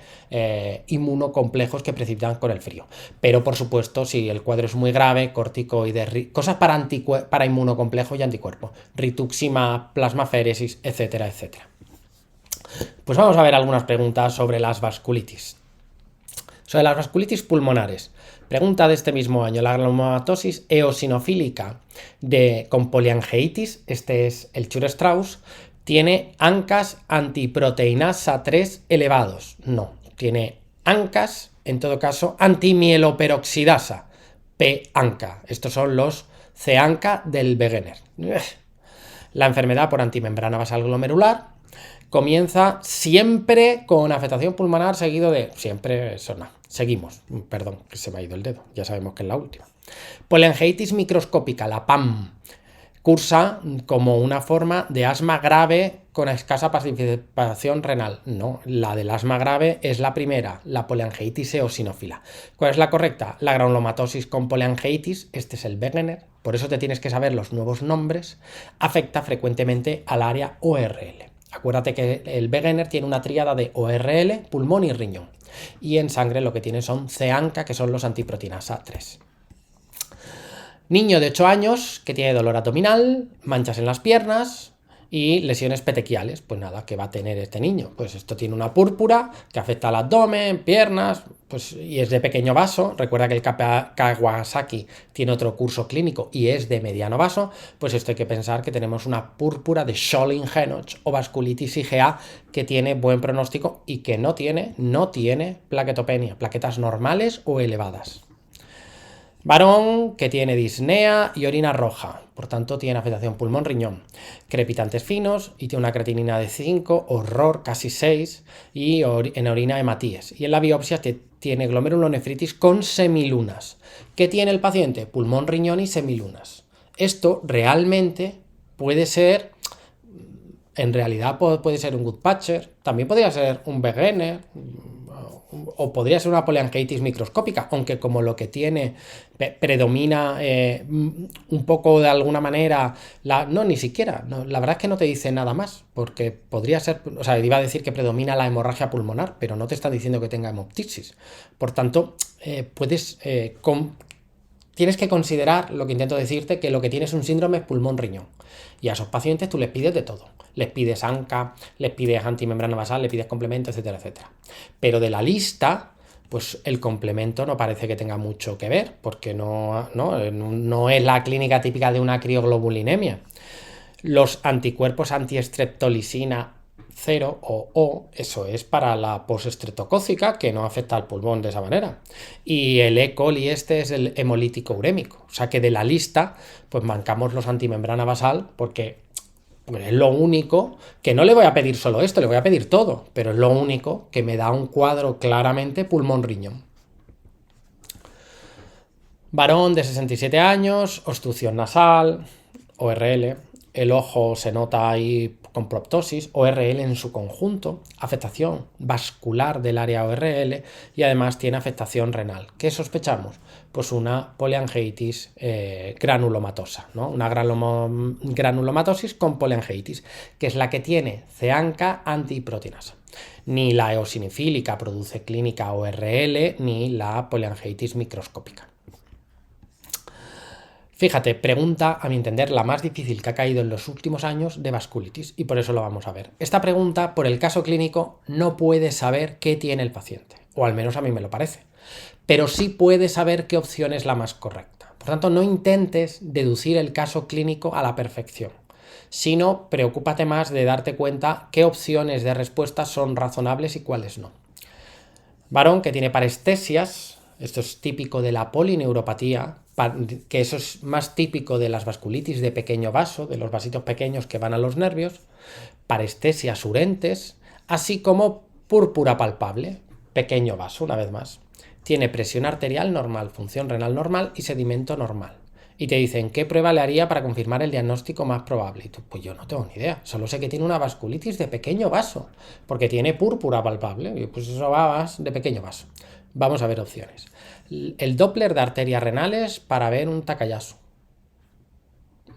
inmunocomplejos que precipitan con el frío. Pero, por supuesto, si el cuadro es muy grave, corticoides, cosas para inmunocomplejos y anticuerpos, rituximab, plasmaféresis, etcétera, etcétera. Pues vamos a ver algunas preguntas sobre las vasculitis. Sobre las vasculitis pulmonares. Pregunta de este mismo año. La granulomatosis eosinofílica con poliangeitis, este es el Chur-Strauss, ¿tiene ANCAs antiproteinasa 3 elevados? No, tiene ANCAs, en todo caso, antimieloperoxidasa, P-ANCA. Estos son los C-ANCA del Wegener. La enfermedad por antimembrana basal glomerular comienza siempre con afectación pulmonar seguido de... Siempre, eso no. Seguimos. Perdón, que se me ha ido el dedo. Ya sabemos que es la última. Poliangeitis microscópica, la PAM, cursa como una forma de asma grave con escasa participación renal. No, la del asma grave es la primera, la poliangeitis eosinófila. ¿Cuál es la correcta? La granulomatosis con poliangeitis, este es el Wegener, por eso te tienes que saber los nuevos nombres, afecta frecuentemente al área ORL. Acuérdate que el Wegener tiene una tríada de ORL, pulmón y riñón. Y en sangre lo que tiene son C-ANCA, que son los antiproteinasa 3. Niño de 8 años que tiene dolor abdominal, manchas en las piernas y lesiones petequiales. Pues nada, ¿qué va a tener este niño? Pues esto tiene una púrpura que afecta al abdomen, piernas, pues, y es de pequeño vaso. Recuerda que el Kawasaki tiene otro curso clínico y es de mediano vaso. Pues esto hay que pensar que tenemos una púrpura de Scholling-Henoch o vasculitis IgA que tiene buen pronóstico y que no tiene plaquetopenia, plaquetas normales o elevadas. Varón que tiene disnea y orina roja, por tanto tiene afectación pulmón-riñón, crepitantes finos y tiene una creatinina de 5, horror casi 6 y en orina hematíes. Y en la biopsia tiene glomerulonefritis con semilunas. ¿Qué tiene el paciente? Pulmón, riñón y semilunas. Esto realmente puede ser, en realidad puede ser un Goodpatcher, también podría ser un Wegener, o podría ser una poliangeitis microscópica, aunque como lo que tiene predomina un poco de alguna manera, ni siquiera, la verdad es que no te dice nada más, porque podría ser, o sea, iba a decir que predomina la hemorragia pulmonar, pero no te está diciendo que tenga hemoptisis. Por tanto, tienes que considerar, lo que intento decirte, que lo que tienes es un síndrome pulmón-riñón. Y a esos pacientes tú les pides de todo. Les pides ANCA, les pides antimembrana basal, les pides complemento, etcétera, etcétera. Pero de la lista, pues el complemento no parece que tenga mucho que ver, porque no es la clínica típica de una crioglobulinemia. Los anticuerpos antiestreptolisina 0 o O, eso es para la postestreptocócica, que no afecta al pulmón de esa manera. Y el E. coli este es el hemolítico urémico. O sea que de la lista, pues mancamos los antimembrana basal, porque es lo único que no le voy a pedir solo esto, le voy a pedir todo, pero es lo único que me da un cuadro claramente pulmón-riñón. Varón de 67 años, obstrucción nasal, ORL, el ojo se nota ahí con proptosis, ORL en su conjunto, afectación vascular del área ORL y además tiene afectación renal. ¿Qué sospechamos? Pues una poliangeitis granulomatosa, ¿no? Una granulomatosis con poliangeitis, que es la que tiene C-ANCA antiproteinasa. Ni la eosinofílica produce clínica ORL, ni la poliangeitis microscópica. Fíjate, pregunta, a mi entender, la más difícil que ha caído en los últimos años de vasculitis, y por eso lo vamos a ver. Esta pregunta, por el caso clínico, no puede saber qué tiene el paciente, o al menos a mí me lo parece, pero sí puede saber qué opción es la más correcta. Por tanto, no intentes deducir el caso clínico a la perfección, sino preocúpate más de darte cuenta qué opciones de respuesta son razonables y cuáles no. Varón que tiene parestesias, esto es típico de la polineuropatía, que eso es más típico de las vasculitis de pequeño vaso, de los vasitos pequeños que van a los nervios, parestesias urentes, así como púrpura palpable, pequeño vaso, una vez más. Tiene presión arterial normal, función renal normal y sedimento normal. Y te dicen, ¿qué prueba le haría para confirmar el diagnóstico más probable? Y tú, pues yo no tengo ni idea, solo sé que tiene una vasculitis de pequeño vaso, porque tiene púrpura palpable, y pues eso va más de pequeño vaso. Vamos a ver opciones. El Doppler de arterias renales para ver un Takayasu.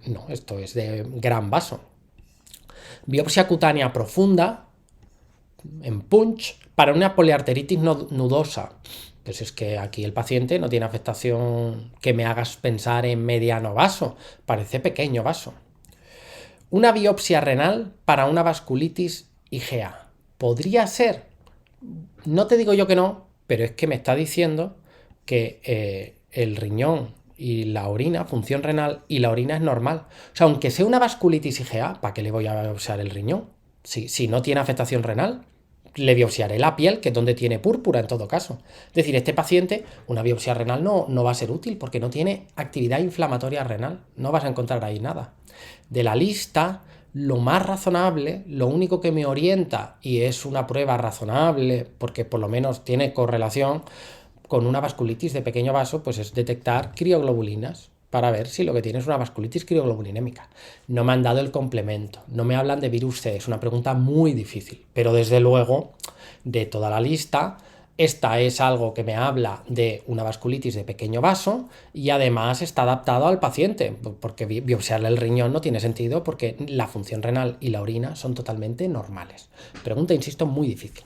No, esto es de gran vaso. Biopsia cutánea profunda, en punch, para una poliarteritis nudosa. Pues es que aquí el paciente no tiene afectación que me hagas pensar en mediano vaso, parece pequeño vaso. Una biopsia renal para una vasculitis IgA. ¿Podría ser? No te digo yo que no, pero es que me está diciendo que el riñón y la orina, función renal y la orina es normal. O sea, aunque sea una vasculitis IgA, ¿para qué le voy a biopsiar el riñón? Si no tiene afectación renal, le biopsiaré la piel, que es donde tiene púrpura en todo caso. Es decir, este paciente, una biopsia renal no va a ser útil porque no tiene actividad inflamatoria renal. No vas a encontrar ahí nada. De la lista, lo más razonable, lo único que me orienta, y es una prueba razonable, porque por lo menos tiene correlación con una vasculitis de pequeño vaso, pues es detectar crioglobulinas para ver si lo que tiene es una vasculitis crioglobulinémica. No me han dado el complemento, no me hablan de virus C, es una pregunta muy difícil, pero desde luego, de toda la lista, esta es algo que me habla de una vasculitis de pequeño vaso y además está adaptado al paciente, porque biopsiarle el riñón no tiene sentido porque la función renal y la orina son totalmente normales. Pregunta, insisto, muy difícil.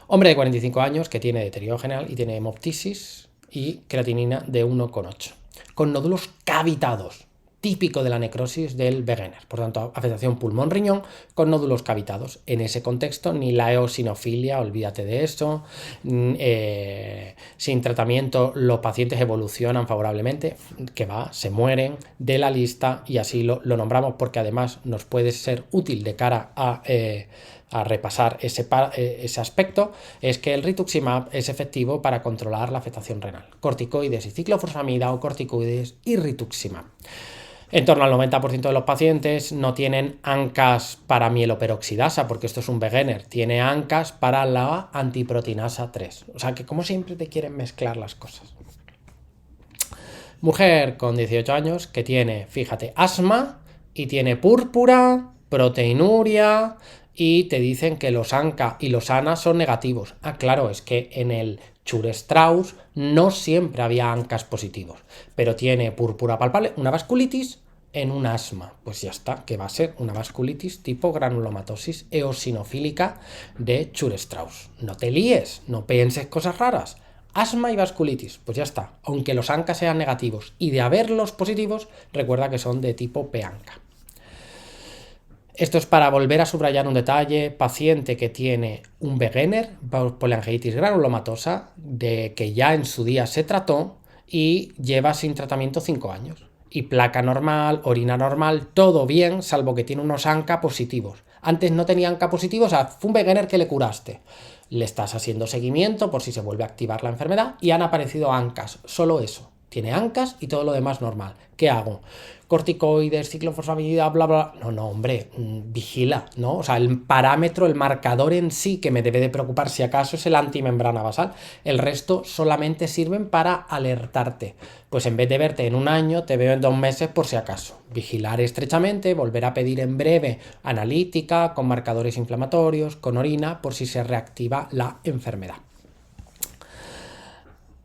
Hombre de 45 años que tiene deterioro general y tiene hemoptisis y creatinina de 1,8. Con nódulos cavitados, típico de la necrosis del Wegener. Por tanto, afectación pulmón-riñón con nódulos cavitados. En ese contexto, ni la eosinofilia, olvídate de eso. Sin tratamiento, los pacientes evolucionan favorablemente, que va, se mueren de la lista y así lo nombramos porque además nos puede ser útil de cara a repasar ese aspecto, es que el rituximab es efectivo para controlar la afectación renal. Corticoides y ciclofosfamida o corticoides y rituximab. En torno al 90% de los pacientes no tienen ANCAS para mieloperoxidasa, porque esto es un Wegener, tiene ANCAS para la antiproteinasa 3. O sea que como siempre te quieren mezclar las cosas. Mujer con 18 años que tiene, fíjate, asma y tiene púrpura, proteinuria y te dicen que los ANCA y los ANA son negativos. Ah, claro, es que en el Chur-Strauss no siempre había ANCAS positivos, pero tiene púrpura palpable, una vasculitis en un asma. Pues ya está, que va a ser una vasculitis tipo granulomatosis eosinofílica de Chur-Strauss. No te líes, no pienses cosas raras. Asma y vasculitis, pues ya está. Aunque los ANCA sean negativos y de haberlos positivos, recuerda que son de tipo P-ANCA. Esto es para volver a subrayar un detalle. Paciente que tiene un Wegener, poliangiitis granulomatosa, de que ya en su día se trató y lleva sin tratamiento 5 años. Y placa normal, orina normal, todo bien, salvo que tiene unos ANCA positivos. Antes no tenía ANCA positivos, o sea, fue un Wegener que le curaste. Le estás haciendo seguimiento por si se vuelve a activar la enfermedad y han aparecido ANCAS, solo eso. Tiene ANCAS y todo lo demás normal. ¿Qué hago? Corticoides, ciclofosfamida, bla, bla. No, hombre, vigila, ¿no? O sea, el parámetro, el marcador en sí que me debe de preocupar si acaso es el antimembrana basal. El resto solamente sirven para alertarte. Pues en vez de verte en un año, te veo en 2 meses por si acaso. Vigilar estrechamente, volver a pedir en breve analítica, con marcadores inflamatorios, con orina, por si se reactiva la enfermedad.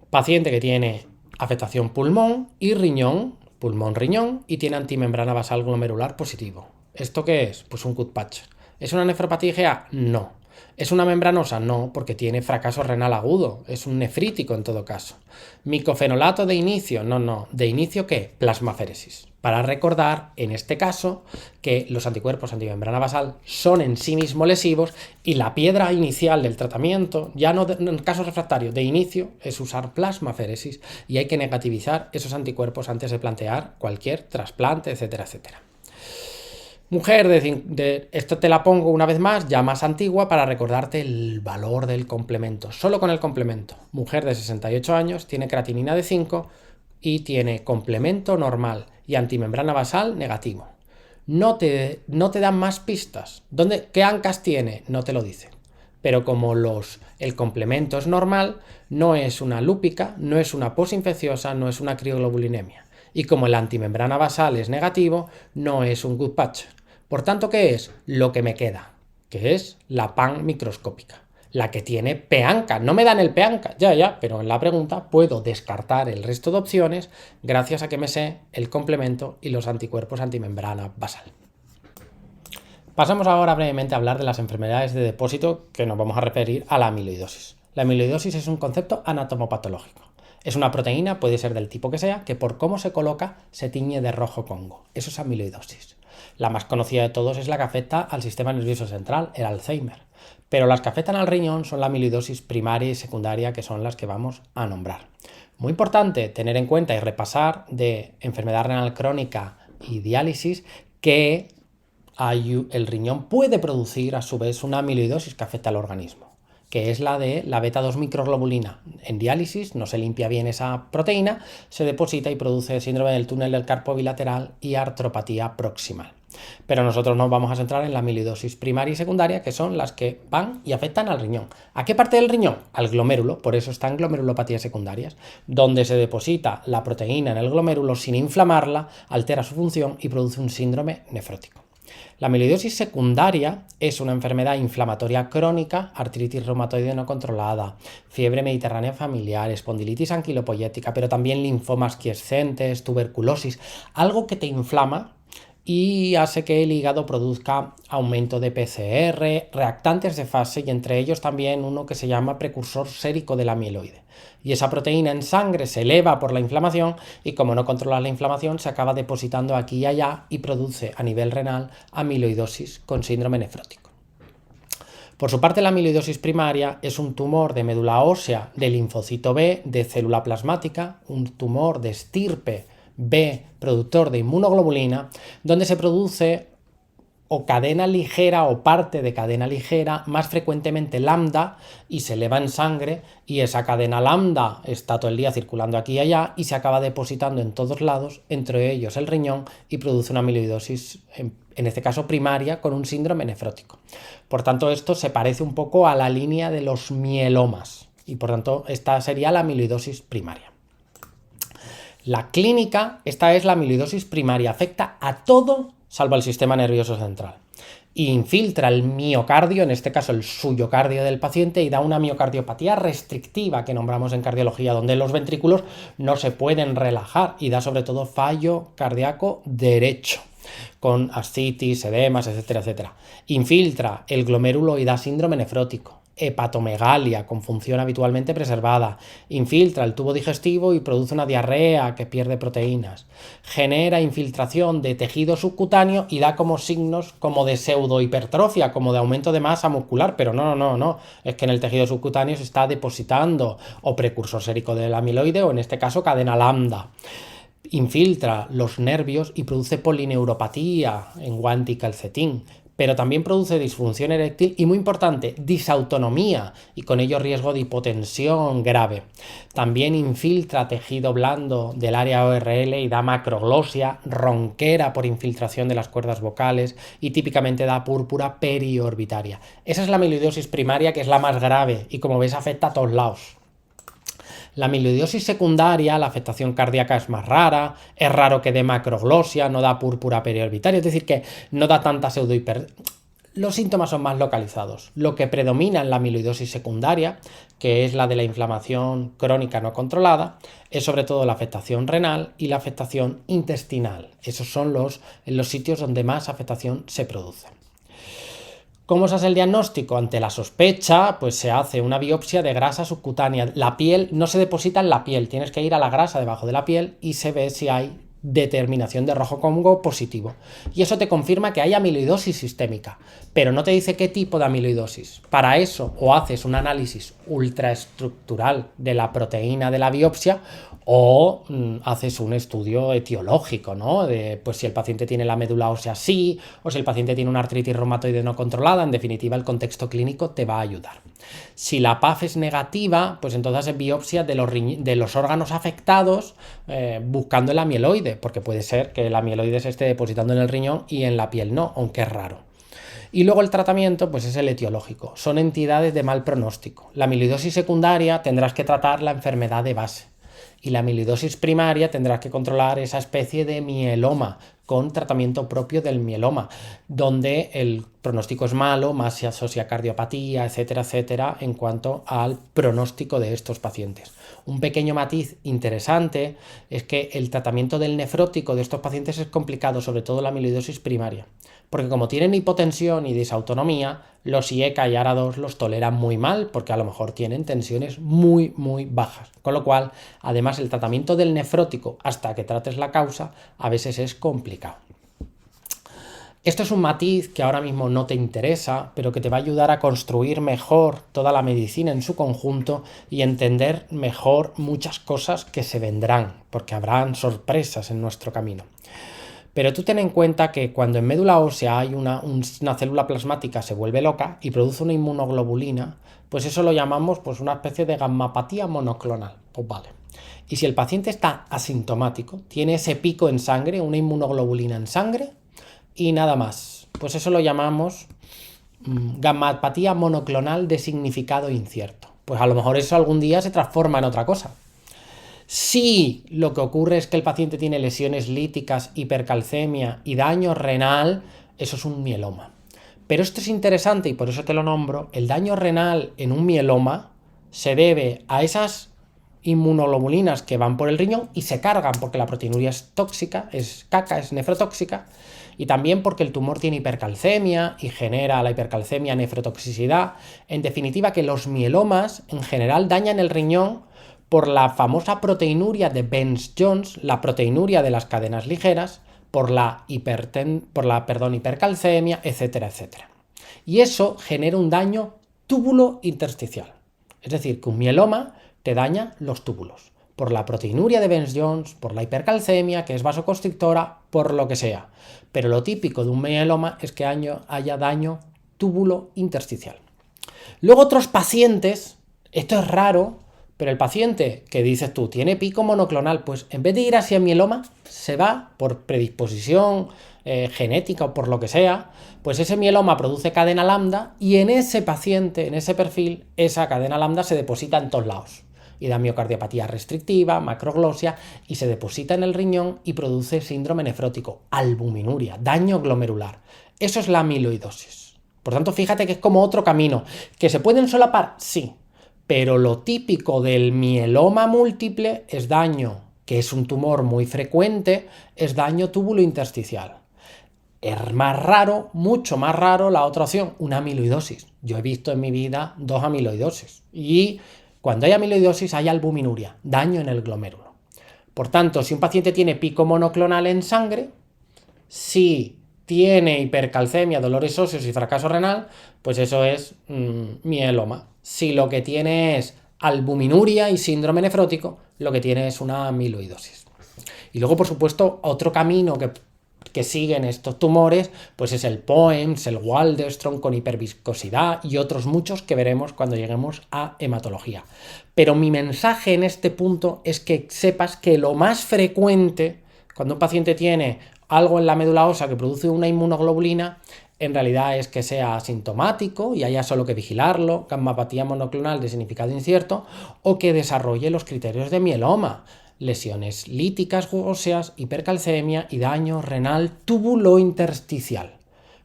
Paciente que tiene afectación pulmón y riñón, pulmón-riñón, y tiene antimembrana basal glomerular positivo. ¿Esto qué es? Pues un gut patch. ¿Es una nefropatía IgA? No. ¿Es una membranosa? No, porque tiene fracaso renal agudo. Es un nefrítico en todo caso. ¿Micofenolato de inicio? No. ¿De inicio qué? Plasmaféresis. Para recordar, en este caso, que los anticuerpos antimembrana basal son en sí mismos lesivos y la piedra inicial del tratamiento, ya no en caso refractario, de inicio, es usar plasmaféresis y hay que negativizar esos anticuerpos antes de plantear cualquier trasplante, etcétera, etcétera. Mujer esto te la pongo una vez más, ya más antigua, para recordarte el valor del complemento. Solo con el complemento. Mujer de 68 años, tiene creatinina de 5 y tiene complemento normal y antimembrana basal negativo. No te dan más pistas. ¿Qué ANCAS tiene? No te lo dice. Pero como el complemento es normal, no es una lúpica, no es una posinfecciosa, no es una crioglobulinemia. Y como el antimembrana basal es negativo, no es un gut patch. Por tanto, ¿qué es? Lo que me queda, que es la PAN microscópica, la que tiene P-ANCA. No me dan el P-ANCA, ya, pero en la pregunta puedo descartar el resto de opciones gracias a que me sé el complemento y los anticuerpos antimembrana basal. Pasamos ahora brevemente a hablar de las enfermedades de depósito, que nos vamos a referir a la amiloidosis. La amiloidosis es un concepto anatomopatológico. Es una proteína, puede ser del tipo que sea, que por cómo se coloca se tiñe de rojo Congo. Eso es amiloidosis. La más conocida de todos es la que afecta al sistema nervioso central, el Alzheimer. Pero las que afectan al riñón son la amiloidosis primaria y secundaria, que son las que vamos a nombrar. Muy importante tener en cuenta y repasar de enfermedad renal crónica y diálisis que el riñón puede producir a su vez una amiloidosis que afecta al organismo, que es la de la beta-2 microglobulina. En diálisis no se limpia bien esa proteína, se deposita y produce síndrome del túnel del carpo bilateral y artropatía proximal. Pero nosotros nos vamos a centrar en la amiloidosis primaria y secundaria, que son las que van y afectan al riñón. ¿A qué parte del riñón? Al glomérulo, por eso están glomerulopatías secundarias, donde se deposita la proteína en el glomérulo sin inflamarla, altera su función y produce un síndrome nefrótico. La amiloidosis secundaria es una enfermedad inflamatoria crónica, artritis reumatoide no controlada, fiebre mediterránea familiar, espondilitis anquilopoyética, pero también linfomas quiescentes, tuberculosis, algo que te inflama y hace que el hígado produzca aumento de PCR, reactantes de fase y entre ellos también uno que se llama precursor sérico del amiloide. Y esa proteína en sangre se eleva por la inflamación y como no controlas la inflamación se acaba depositando aquí y allá y produce a nivel renal amiloidosis con síndrome nefrótico. Por su parte, la amiloidosis primaria es un tumor de médula ósea de linfocito B de célula plasmática, un tumor de estirpe B, productor de inmunoglobulina, donde se produce o cadena ligera o parte de cadena ligera, más frecuentemente lambda, y se eleva en sangre, y esa cadena lambda está todo el día circulando aquí y allá y se acaba depositando en todos lados, entre ellos el riñón, y produce una amiloidosis, en este caso primaria, con un síndrome nefrótico. Por tanto, esto se parece un poco a la línea de los mielomas, y por tanto, esta sería la amiloidosis primaria. La clínica, esta es la amiloidosis primaria, afecta a todo salvo al sistema nervioso central. Infiltra el miocardio, en este caso el suyocardio del paciente, y da una miocardiopatía restrictiva que nombramos en cardiología, donde los ventrículos no se pueden relajar y da sobre todo fallo cardíaco derecho, con ascitis, edemas, etcétera, etcétera. Infiltra el glomérulo y da síndrome nefrótico. Hepatomegalia con función habitualmente preservada, infiltra el tubo digestivo y produce una diarrea que pierde proteínas, genera infiltración de tejido subcutáneo y da como signos como de pseudohipertrofia, como de aumento de masa muscular, pero no, es que en el tejido subcutáneo se está depositando o precursor sérico del amiloide o en este caso cadena lambda. Infiltra los nervios y produce polineuropatía en guanti y calcetín, pero también produce disfunción eréctil y, muy importante, disautonomía y con ello riesgo de hipotensión grave. También infiltra tejido blando del área ORL y da macroglosia, ronquera por infiltración de las cuerdas vocales y típicamente da púrpura periorbitaria. Esa es la amiloidosis primaria, que es la más grave y, como ves, afecta a todos lados. La amiloidosis secundaria, la afectación cardíaca es más rara, es raro que dé macroglosia, no da púrpura periorbitaria, es decir, que no da tanta pseudohiper... Los síntomas son más localizados. Lo que predomina en la amiloidosis secundaria, que es la de la inflamación crónica no controlada, es sobre todo la afectación renal y la afectación intestinal. Esos son los sitios donde más afectación se produce. ¿Cómo se hace el diagnóstico? Ante la sospecha, pues se hace una biopsia de grasa subcutánea. La piel no se deposita en la piel, tienes que ir a la grasa debajo de la piel y se ve si hay determinación de rojo Congo positivo. Y eso te confirma que hay amiloidosis sistémica, pero no te dice qué tipo de amiloidosis. Para eso, o haces un análisis ultraestructural de la proteína de la biopsia, o haces un estudio etiológico, ¿no? De pues si el paciente tiene la médula ósea así, o si el paciente tiene una artritis reumatoide no controlada. En definitiva, el contexto clínico te va a ayudar. Si la PAF es negativa, pues entonces es biopsia de los órganos afectados buscando el amieloide, porque puede ser que el amieloide se esté depositando en el riñón y en la piel no, aunque es raro. Y luego el tratamiento, pues es el etiológico. Son entidades de mal pronóstico. La amiloidosis secundaria tendrás que tratar la enfermedad de base. Y la amiloidosis primaria tendrás que controlar esa especie de mieloma con tratamiento propio del mieloma, donde el pronóstico es malo, más se asocia cardiopatía, etcétera, etcétera, en cuanto al pronóstico de estos pacientes. Un pequeño matiz interesante es que el tratamiento del nefrótico de estos pacientes es complicado, sobre todo la amiloidosis primaria, porque como tienen hipotensión y disautonomía, los IECA y ARA2 los toleran muy mal, porque a lo mejor tienen tensiones muy, muy bajas. Con lo cual, además, el tratamiento del nefrótico, hasta que trates la causa, a veces es complicado. Esto es un matiz que ahora mismo no te interesa, pero que te va a ayudar a construir mejor toda la medicina en su conjunto y entender mejor muchas cosas que se vendrán, porque habrán sorpresas en nuestro camino. Pero tú ten en cuenta que cuando en médula ósea hay una célula plasmática se vuelve loca y produce una inmunoglobulina, pues eso lo llamamos pues una especie de gammapatía monoclonal. Pues vale. Y si el paciente está asintomático, tiene ese pico en sangre, una inmunoglobulina en sangre y nada más, pues eso lo llamamos gammapatía monoclonal de significado incierto. Pues a lo mejor eso algún día se transforma en otra cosa. Si lo que ocurre es que el paciente tiene lesiones líticas, hipercalcemia y daño renal, eso es un mieloma. Pero esto es interesante y por eso te lo nombro. El daño renal en un mieloma se debe a esas inmunoglobulinas que van por el riñón y se cargan porque la proteinuria es tóxica, es caca, es nefrotóxica, y también porque el tumor tiene hipercalcemia y genera la hipercalcemia nefrotoxicidad. En definitiva, que los mielomas en general dañan el riñón por la famosa proteinuria de Bence-Jones, la proteinuria de las cadenas ligeras, por la hipercalcemia, etcétera, etcétera. Y eso genera un daño túbulo intersticial. Es decir, que un mieloma te daña los túbulos, por la proteinuria de Bence-Jones, por la hipercalcemia, que es vasoconstrictora, por lo que sea. Pero lo típico de un mieloma es que haya daño túbulo intersticial. Luego otros pacientes, esto es raro, pero el paciente que dices tú tiene pico monoclonal, pues en vez de ir hacia mieloma, se va por predisposición genética o por lo que sea, pues ese mieloma produce cadena lambda y en ese paciente, en ese perfil, esa cadena lambda se deposita en todos lados. Y da miocardiopatía restrictiva, macroglosia, y se deposita en el riñón y produce síndrome nefrótico, albuminuria, daño glomerular. Eso es la amiloidosis. Por tanto, fíjate que es como otro camino. ¿Que se pueden solapar? Sí. Pero lo típico del mieloma múltiple es daño, que es un tumor muy frecuente, es daño túbulo intersticial. Es más raro, mucho más raro la otra opción, una amiloidosis. Yo he visto en mi vida 2 amiloidosis. Y cuando hay amiloidosis hay albuminuria, daño en el glomérulo. Por tanto, si un paciente tiene pico monoclonal en sangre, si tiene hipercalcemia, dolores óseos y fracaso renal, pues eso es mieloma. Si lo que tiene es albuminuria y síndrome nefrótico, lo que tiene es una amiloidosis. Y luego, por supuesto, otro camino que siguen estos tumores, pues es el POEMS, el Waldenström con hiperviscosidad y otros muchos que veremos cuando lleguemos a hematología. Pero mi mensaje en este punto es que sepas que lo más frecuente, cuando un paciente tiene algo en la médula ósea que produce una inmunoglobulina, en realidad es que sea asintomático y haya solo que vigilarlo, gammapatía monoclonal de significado incierto, o que desarrolle los criterios de mieloma, lesiones líticas óseas, hipercalcemia y daño renal tubulointersticial.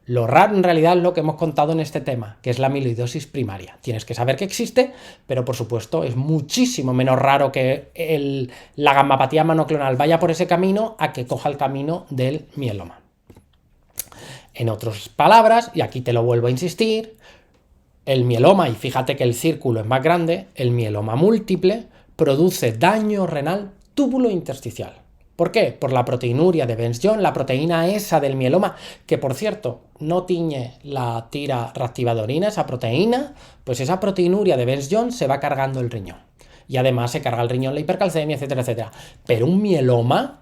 Lo raro en realidad es lo que hemos contado en este tema, que es la amiloidosis primaria. Tienes que saber que existe, pero por supuesto es muchísimo menos raro que la gammapatía monoclonal vaya por ese camino a que coja el camino del mieloma. En otras palabras, y aquí te lo vuelvo a insistir, el mieloma, y fíjate que el círculo es más grande, el mieloma múltiple produce daño renal túbulo intersticial. ¿Por qué? Por la proteinuria de Bence-Jones, la proteína esa del mieloma, que por cierto no tiñe la tira reactiva de orina, esa proteína, pues esa proteinuria de Bence-Jones se va cargando el riñón. Y además se carga el riñón, la hipercalcemia, etcétera, etcétera. Pero un mieloma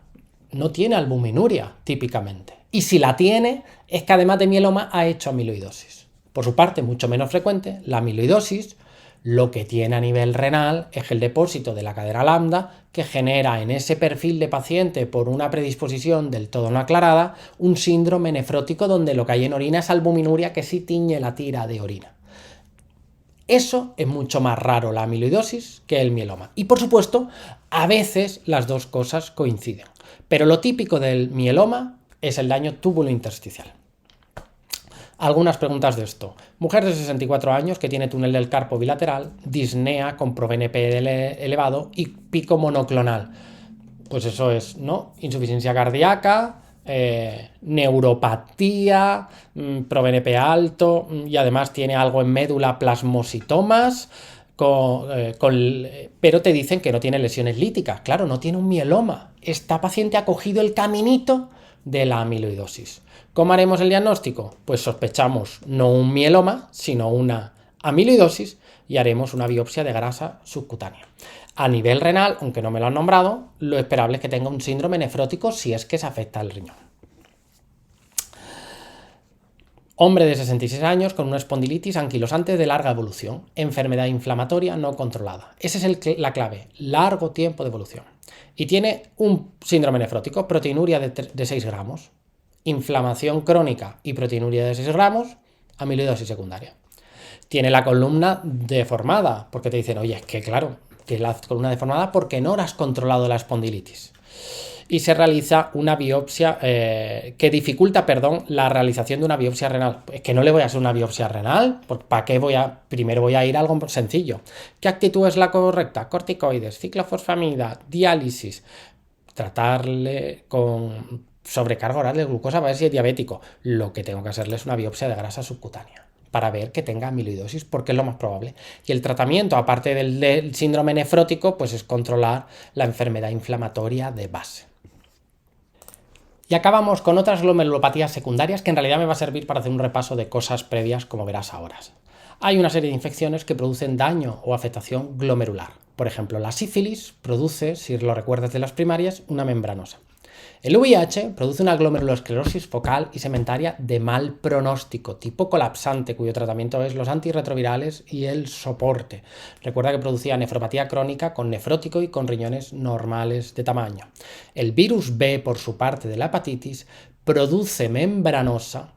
no tiene albuminuria, típicamente. Y si la tiene, es que además de mieloma ha hecho amiloidosis. Por su parte, mucho menos frecuente, la amiloidosis lo que tiene a nivel renal es el depósito de la cadena lambda que genera en ese perfil de paciente por una predisposición del todo no aclarada un síndrome nefrótico donde lo que hay en orina es albuminuria que sí tiñe la tira de orina. Eso es mucho más raro la amiloidosis que el mieloma. Y por supuesto, a veces las dos cosas coinciden. Pero lo típico del mieloma es el daño túbulo-intersticial. Algunas preguntas de esto. Mujer de 64 años que tiene túnel del carpo bilateral, disnea con ProBNP elevado y pico monoclonal. Pues eso es, ¿no? Insuficiencia cardíaca, neuropatía, ProBNP alto y además tiene algo en médula, plasmocitomas, pero te dicen que no tiene lesiones líticas. Claro, no tiene un mieloma. Esta paciente ha cogido el caminito de la amiloidosis. ¿Cómo haremos el diagnóstico? Pues sospechamos no un mieloma, sino una amiloidosis y haremos una biopsia de grasa subcutánea. A nivel renal, aunque no me lo han nombrado, lo esperable es que tenga un síndrome nefrótico si es que se afecta al riñón. Hombre de 66 años con una espondilitis anquilosante de larga evolución, enfermedad inflamatoria no controlada. Esa es la clave, largo tiempo de evolución. Y tiene un síndrome nefrótico, proteinuria de 6 gramos, inflamación crónica y proteinuria de 6 gramos, amiloidosis secundaria. Tiene la columna deformada, porque te dicen, oye, es que claro, tienes la columna deformada porque no has controlado la espondilitis. Y se realiza una biopsia que dificulta, la realización de una biopsia renal. Es que no le voy a hacer una biopsia renal, ¿para qué primero voy a ir a algo sencillo? ¿Qué actitud es la correcta? Corticoides, ciclofosfamida, diálisis, tratarle con sobrecarga oral de glucosa para ver si es diabético. Lo que tengo que hacerle es una biopsia de grasa subcutánea para ver que tenga amiloidosis, porque es lo más probable. Y el tratamiento, aparte del síndrome nefrótico, pues es controlar la enfermedad inflamatoria de base. Y acabamos con otras glomerulopatías secundarias que en realidad me va a servir para hacer un repaso de cosas previas, como verás ahora. Hay una serie de infecciones que producen daño o afectación glomerular. Por ejemplo, la sífilis produce, si lo recuerdas de las primarias, una membranosa. El VIH produce una glomerulosclerosis focal y segmentaria de mal pronóstico, tipo colapsante, cuyo tratamiento es los antirretrovirales y el soporte. Recuerda que producía nefropatía crónica con nefrótico y con riñones normales de tamaño. El virus B, por su parte de la hepatitis, produce membranosa,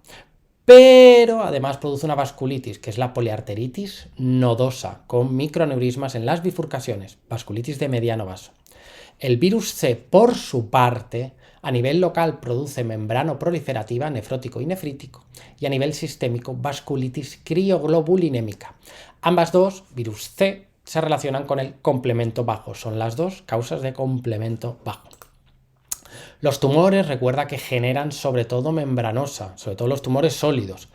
pero además produce una vasculitis, que es la poliarteritis nodosa, con microaneurismas en las bifurcaciones, vasculitis de mediano vaso. El virus C, por su parte, a nivel local produce membrano proliferativa, nefrótico y nefrítico, y a nivel sistémico, vasculitis crioglobulinémica. Ambas dos, virus C, se relacionan con el complemento bajo. Son las dos causas de complemento bajo. Los tumores, recuerda que generan sobre todo membranosa, sobre todo los tumores sólidos.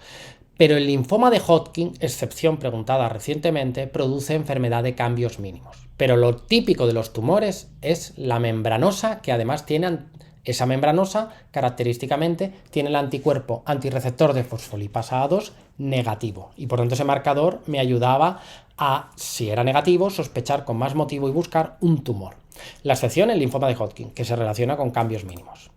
Pero el linfoma de Hodgkin, excepción preguntada recientemente, produce enfermedad de cambios mínimos. Pero lo típico de los tumores es la membranosa, que además tiene esa membranosa, característicamente, tiene el anticuerpo antirreceptor de fosfolipasa A2 negativo. Y por tanto ese marcador me ayudaba a, si era negativo, sospechar con más motivo y buscar un tumor. La excepción, el linfoma de Hodgkin, que se relaciona con cambios mínimos.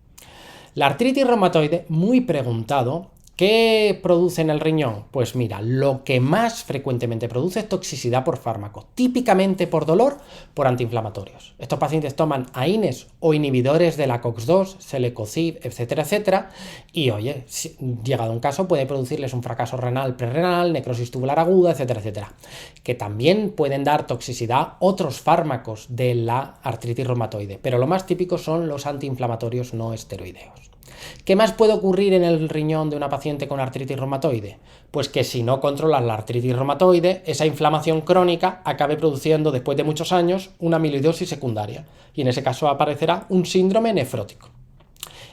La artritis reumatoide, muy preguntado. ¿Qué produce en el riñón? Pues mira, lo que más frecuentemente produce es toxicidad por fármaco, típicamente por dolor, por antiinflamatorios. Estos pacientes toman AINES o inhibidores de la COX-2, Selecocib, etcétera, etcétera, y oye, llegado un caso puede producirles un fracaso renal, prerrenal, necrosis tubular aguda, etcétera, etcétera. Que también pueden dar toxicidad otros fármacos de la artritis reumatoide, pero lo más típico son los antiinflamatorios no esteroideos. ¿Qué más puede ocurrir en el riñón de una paciente con artritis reumatoide? Pues que si no controlas la artritis reumatoide, esa inflamación crónica acabe produciendo después de muchos años una amiloidosis secundaria y en ese caso aparecerá un síndrome nefrótico.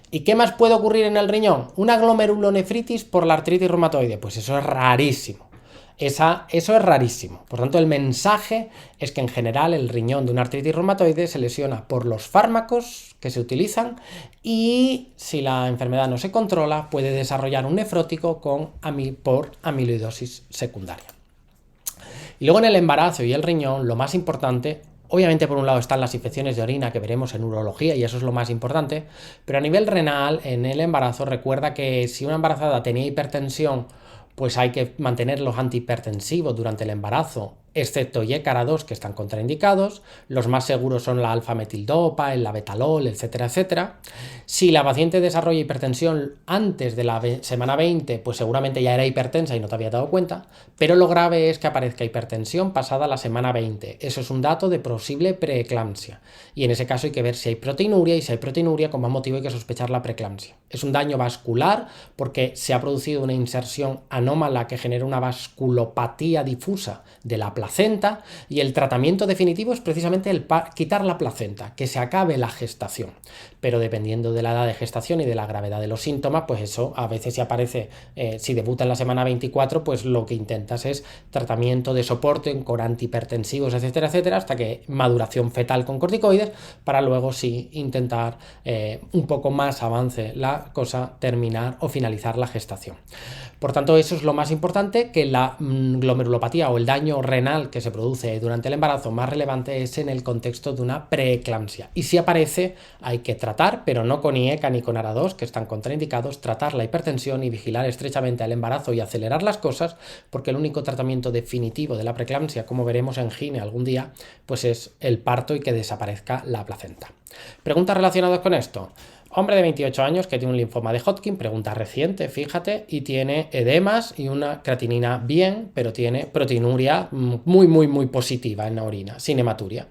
¿Y qué más puede ocurrir en el riñón? Una glomerulonefritis por la artritis reumatoide. Pues eso es rarísimo. Eso es rarísimo. Por tanto, el mensaje es que en general el riñón de una artritis reumatoide se lesiona por los fármacos que se utilizan y si la enfermedad no se controla puede desarrollar un nefrótico por amiloidosis secundaria. Y luego en el embarazo y el riñón, lo más importante, obviamente por un lado están las infecciones de orina que veremos en urología y eso es lo más importante, pero a nivel renal, en el embarazo, recuerda que si una embarazada tenía hipertensión, pues hay que mantener los antihipertensivos durante el embarazo excepto YECARA2, que están contraindicados. Los más seguros son la alfa-metildopa, el labetalol, etcétera, etcétera. Si la paciente desarrolla hipertensión antes de la semana 20, pues seguramente ya era hipertensa y no te había dado cuenta, pero lo grave es que aparezca hipertensión pasada la semana 20. Eso es un dato de posible preeclampsia. Y en ese caso hay que ver si hay proteinuria, y si hay proteinuria, con más motivo hay que sospechar la preeclampsia. Es un daño vascular porque se ha producido una inserción anómala que genera una vasculopatía difusa de la placenta, y el tratamiento definitivo es precisamente quitar la placenta, que se acabe la gestación. Pero dependiendo de la edad de gestación y de la gravedad de los síntomas, pues eso a veces si aparece, si debuta en la semana 24, pues lo que intentas es tratamiento de soporte con antihipertensivos, etcétera, etcétera, hasta que maduración fetal con corticoides, para luego sí intentar un poco más avance la cosa, terminar o finalizar la gestación. Por tanto, eso es lo más importante, que la glomerulopatía o el daño renal que se produce durante el embarazo más relevante es en el contexto de una preeclampsia. Y si aparece, hay que tratar, pero no con IECA ni con ARA2, que están contraindicados, tratar la hipertensión y vigilar estrechamente al embarazo y acelerar las cosas, porque el único tratamiento definitivo de la preeclampsia, como veremos en GINE algún día, pues es el parto y que desaparezca la placenta. ¿Preguntas relacionadas con esto? Hombre de 28 años que tiene un linfoma de Hodgkin, pregunta reciente, fíjate, y tiene edemas y una creatinina bien, pero tiene proteinuria muy positiva en la orina, sin hematuria.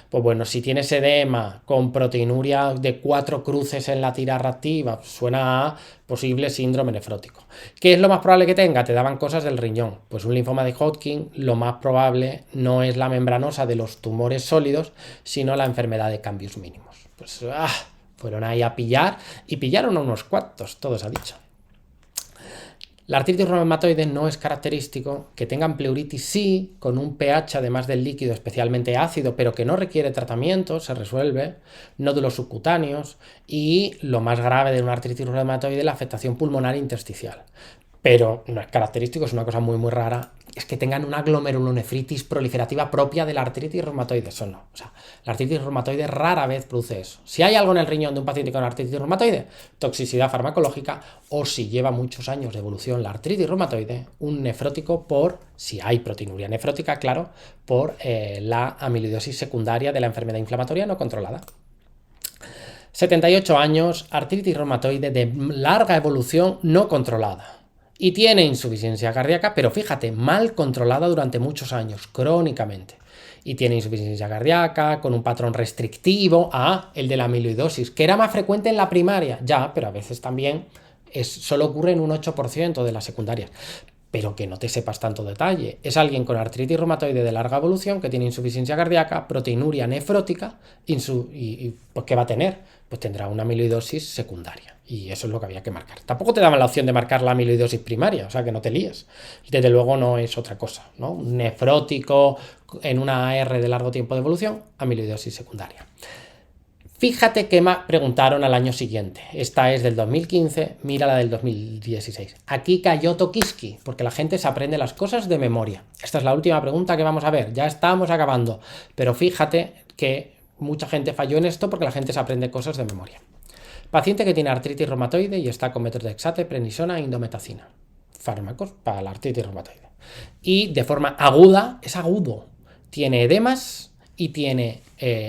Pues bueno, si tienes edema con proteinuria de 4 cruces en la tira reactiva, suena a posible síndrome nefrótico. ¿Qué es lo más probable que tenga? Te daban cosas del riñón. Pues un linfoma de Hodgkin, lo más probable no es la membranosa de los tumores sólidos, sino la enfermedad de cambios mínimos. Pues fueron ahí a pillar, y pillaron a unos cuantos, todo se ha dicho. La artritis reumatoide no es característico, que tengan pleuritis sí, con un pH además del líquido especialmente ácido, pero que no requiere tratamiento, se resuelve, nódulos subcutáneos, y lo más grave de una artritis reumatoide, la afectación pulmonar intersticial. Pero no es característico, es una cosa muy rara, es que tengan una glomerulonefritis proliferativa propia de la artritis reumatoide. Eso no. O sea, la artritis reumatoide rara vez produce eso. Si hay algo en el riñón de un paciente con artritis reumatoide, toxicidad farmacológica, o si lleva muchos años de evolución la artritis reumatoide, un nefrótico si hay proteinuria nefrótica, claro, por la amiloidosis secundaria de la enfermedad inflamatoria no controlada. 78 años, artritis reumatoide de larga evolución no controlada. Y tiene insuficiencia cardíaca, pero fíjate, mal controlada durante muchos años, crónicamente. Y tiene insuficiencia cardíaca con un patrón restrictivo a el de la amiloidosis, que era más frecuente en la primaria, ya, pero a veces también solo ocurre en un 8% de las secundarias. Pero que no te sepas tanto detalle. Es alguien con artritis reumatoide de larga evolución que tiene insuficiencia cardíaca, proteinuria nefrótica, y pues ¿qué va a tener? Pues tendrá una amiloidosis secundaria. Y eso es lo que había que marcar. Tampoco te daban la opción de marcar la amiloidosis primaria, o sea que no te líes. Desde luego no es otra cosa, ¿no? Un nefrótico en una AR de largo tiempo de evolución, amiloidosis secundaria. Fíjate que me preguntaron al año siguiente. Esta es del 2015, mira la del 2016. Aquí cayó Tokiski, porque la gente se aprende las cosas de memoria. Esta es la última pregunta que vamos a ver. Ya estamos acabando. Pero fíjate que mucha gente falló en esto porque la gente se aprende cosas de memoria. Paciente que tiene artritis reumatoide y está con methotrexate, prednisona e indometacina. Fármacos para la artritis reumatoide. Y de forma aguda, es agudo. Tiene edemas y tiene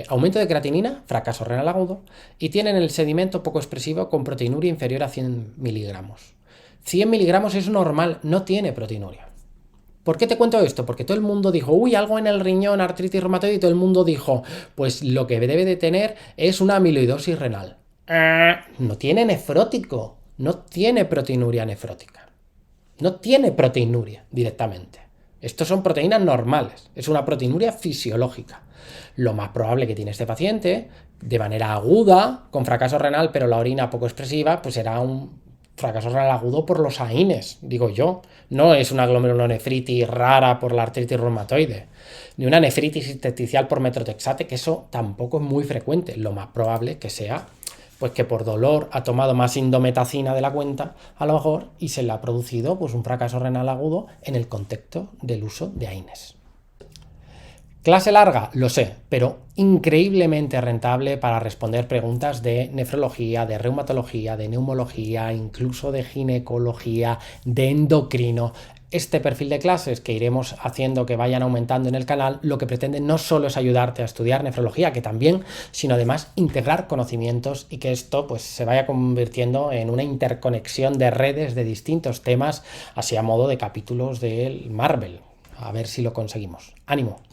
aumento de creatinina, fracaso renal agudo, y tiene en el sedimento poco expresivo con proteinuria inferior a 100 miligramos. 100 miligramos es normal, no tiene proteinuria. ¿Por qué te cuento esto? Porque todo el mundo dijo, uy, algo en el riñón, artritis reumatoide, y todo el mundo dijo, pues lo que debe de tener es una amiloidosis renal. No tiene nefrótico, no tiene proteinuria nefrótica. No tiene proteinuria directamente. Estos son proteínas normales, es una proteinuria fisiológica. Lo más probable que tiene este paciente, de manera aguda, con fracaso renal, pero la orina poco expresiva, pues será un fracaso renal agudo por los AINES, digo yo. No es una glomerulonefritis rara por la artritis reumatoide, ni una nefritis intersticial por methotrexate, que eso tampoco es muy frecuente. Lo más probable que sea pues que por dolor ha tomado más indometacina de la cuenta, a lo mejor, y se le ha producido pues un fracaso renal agudo en el contexto del uso de AINES. Clase larga, lo sé, pero increíblemente rentable para responder preguntas de nefrología, de reumatología, de neumología, incluso de ginecología, de endocrino. Este perfil de clases que iremos haciendo que vayan aumentando en el canal, lo que pretende no solo es ayudarte a estudiar nefrología, que también, sino además integrar conocimientos y que esto pues se vaya convirtiendo en una interconexión de redes de distintos temas, así a modo de capítulos del Marvel. A ver si lo conseguimos. ¡Ánimo!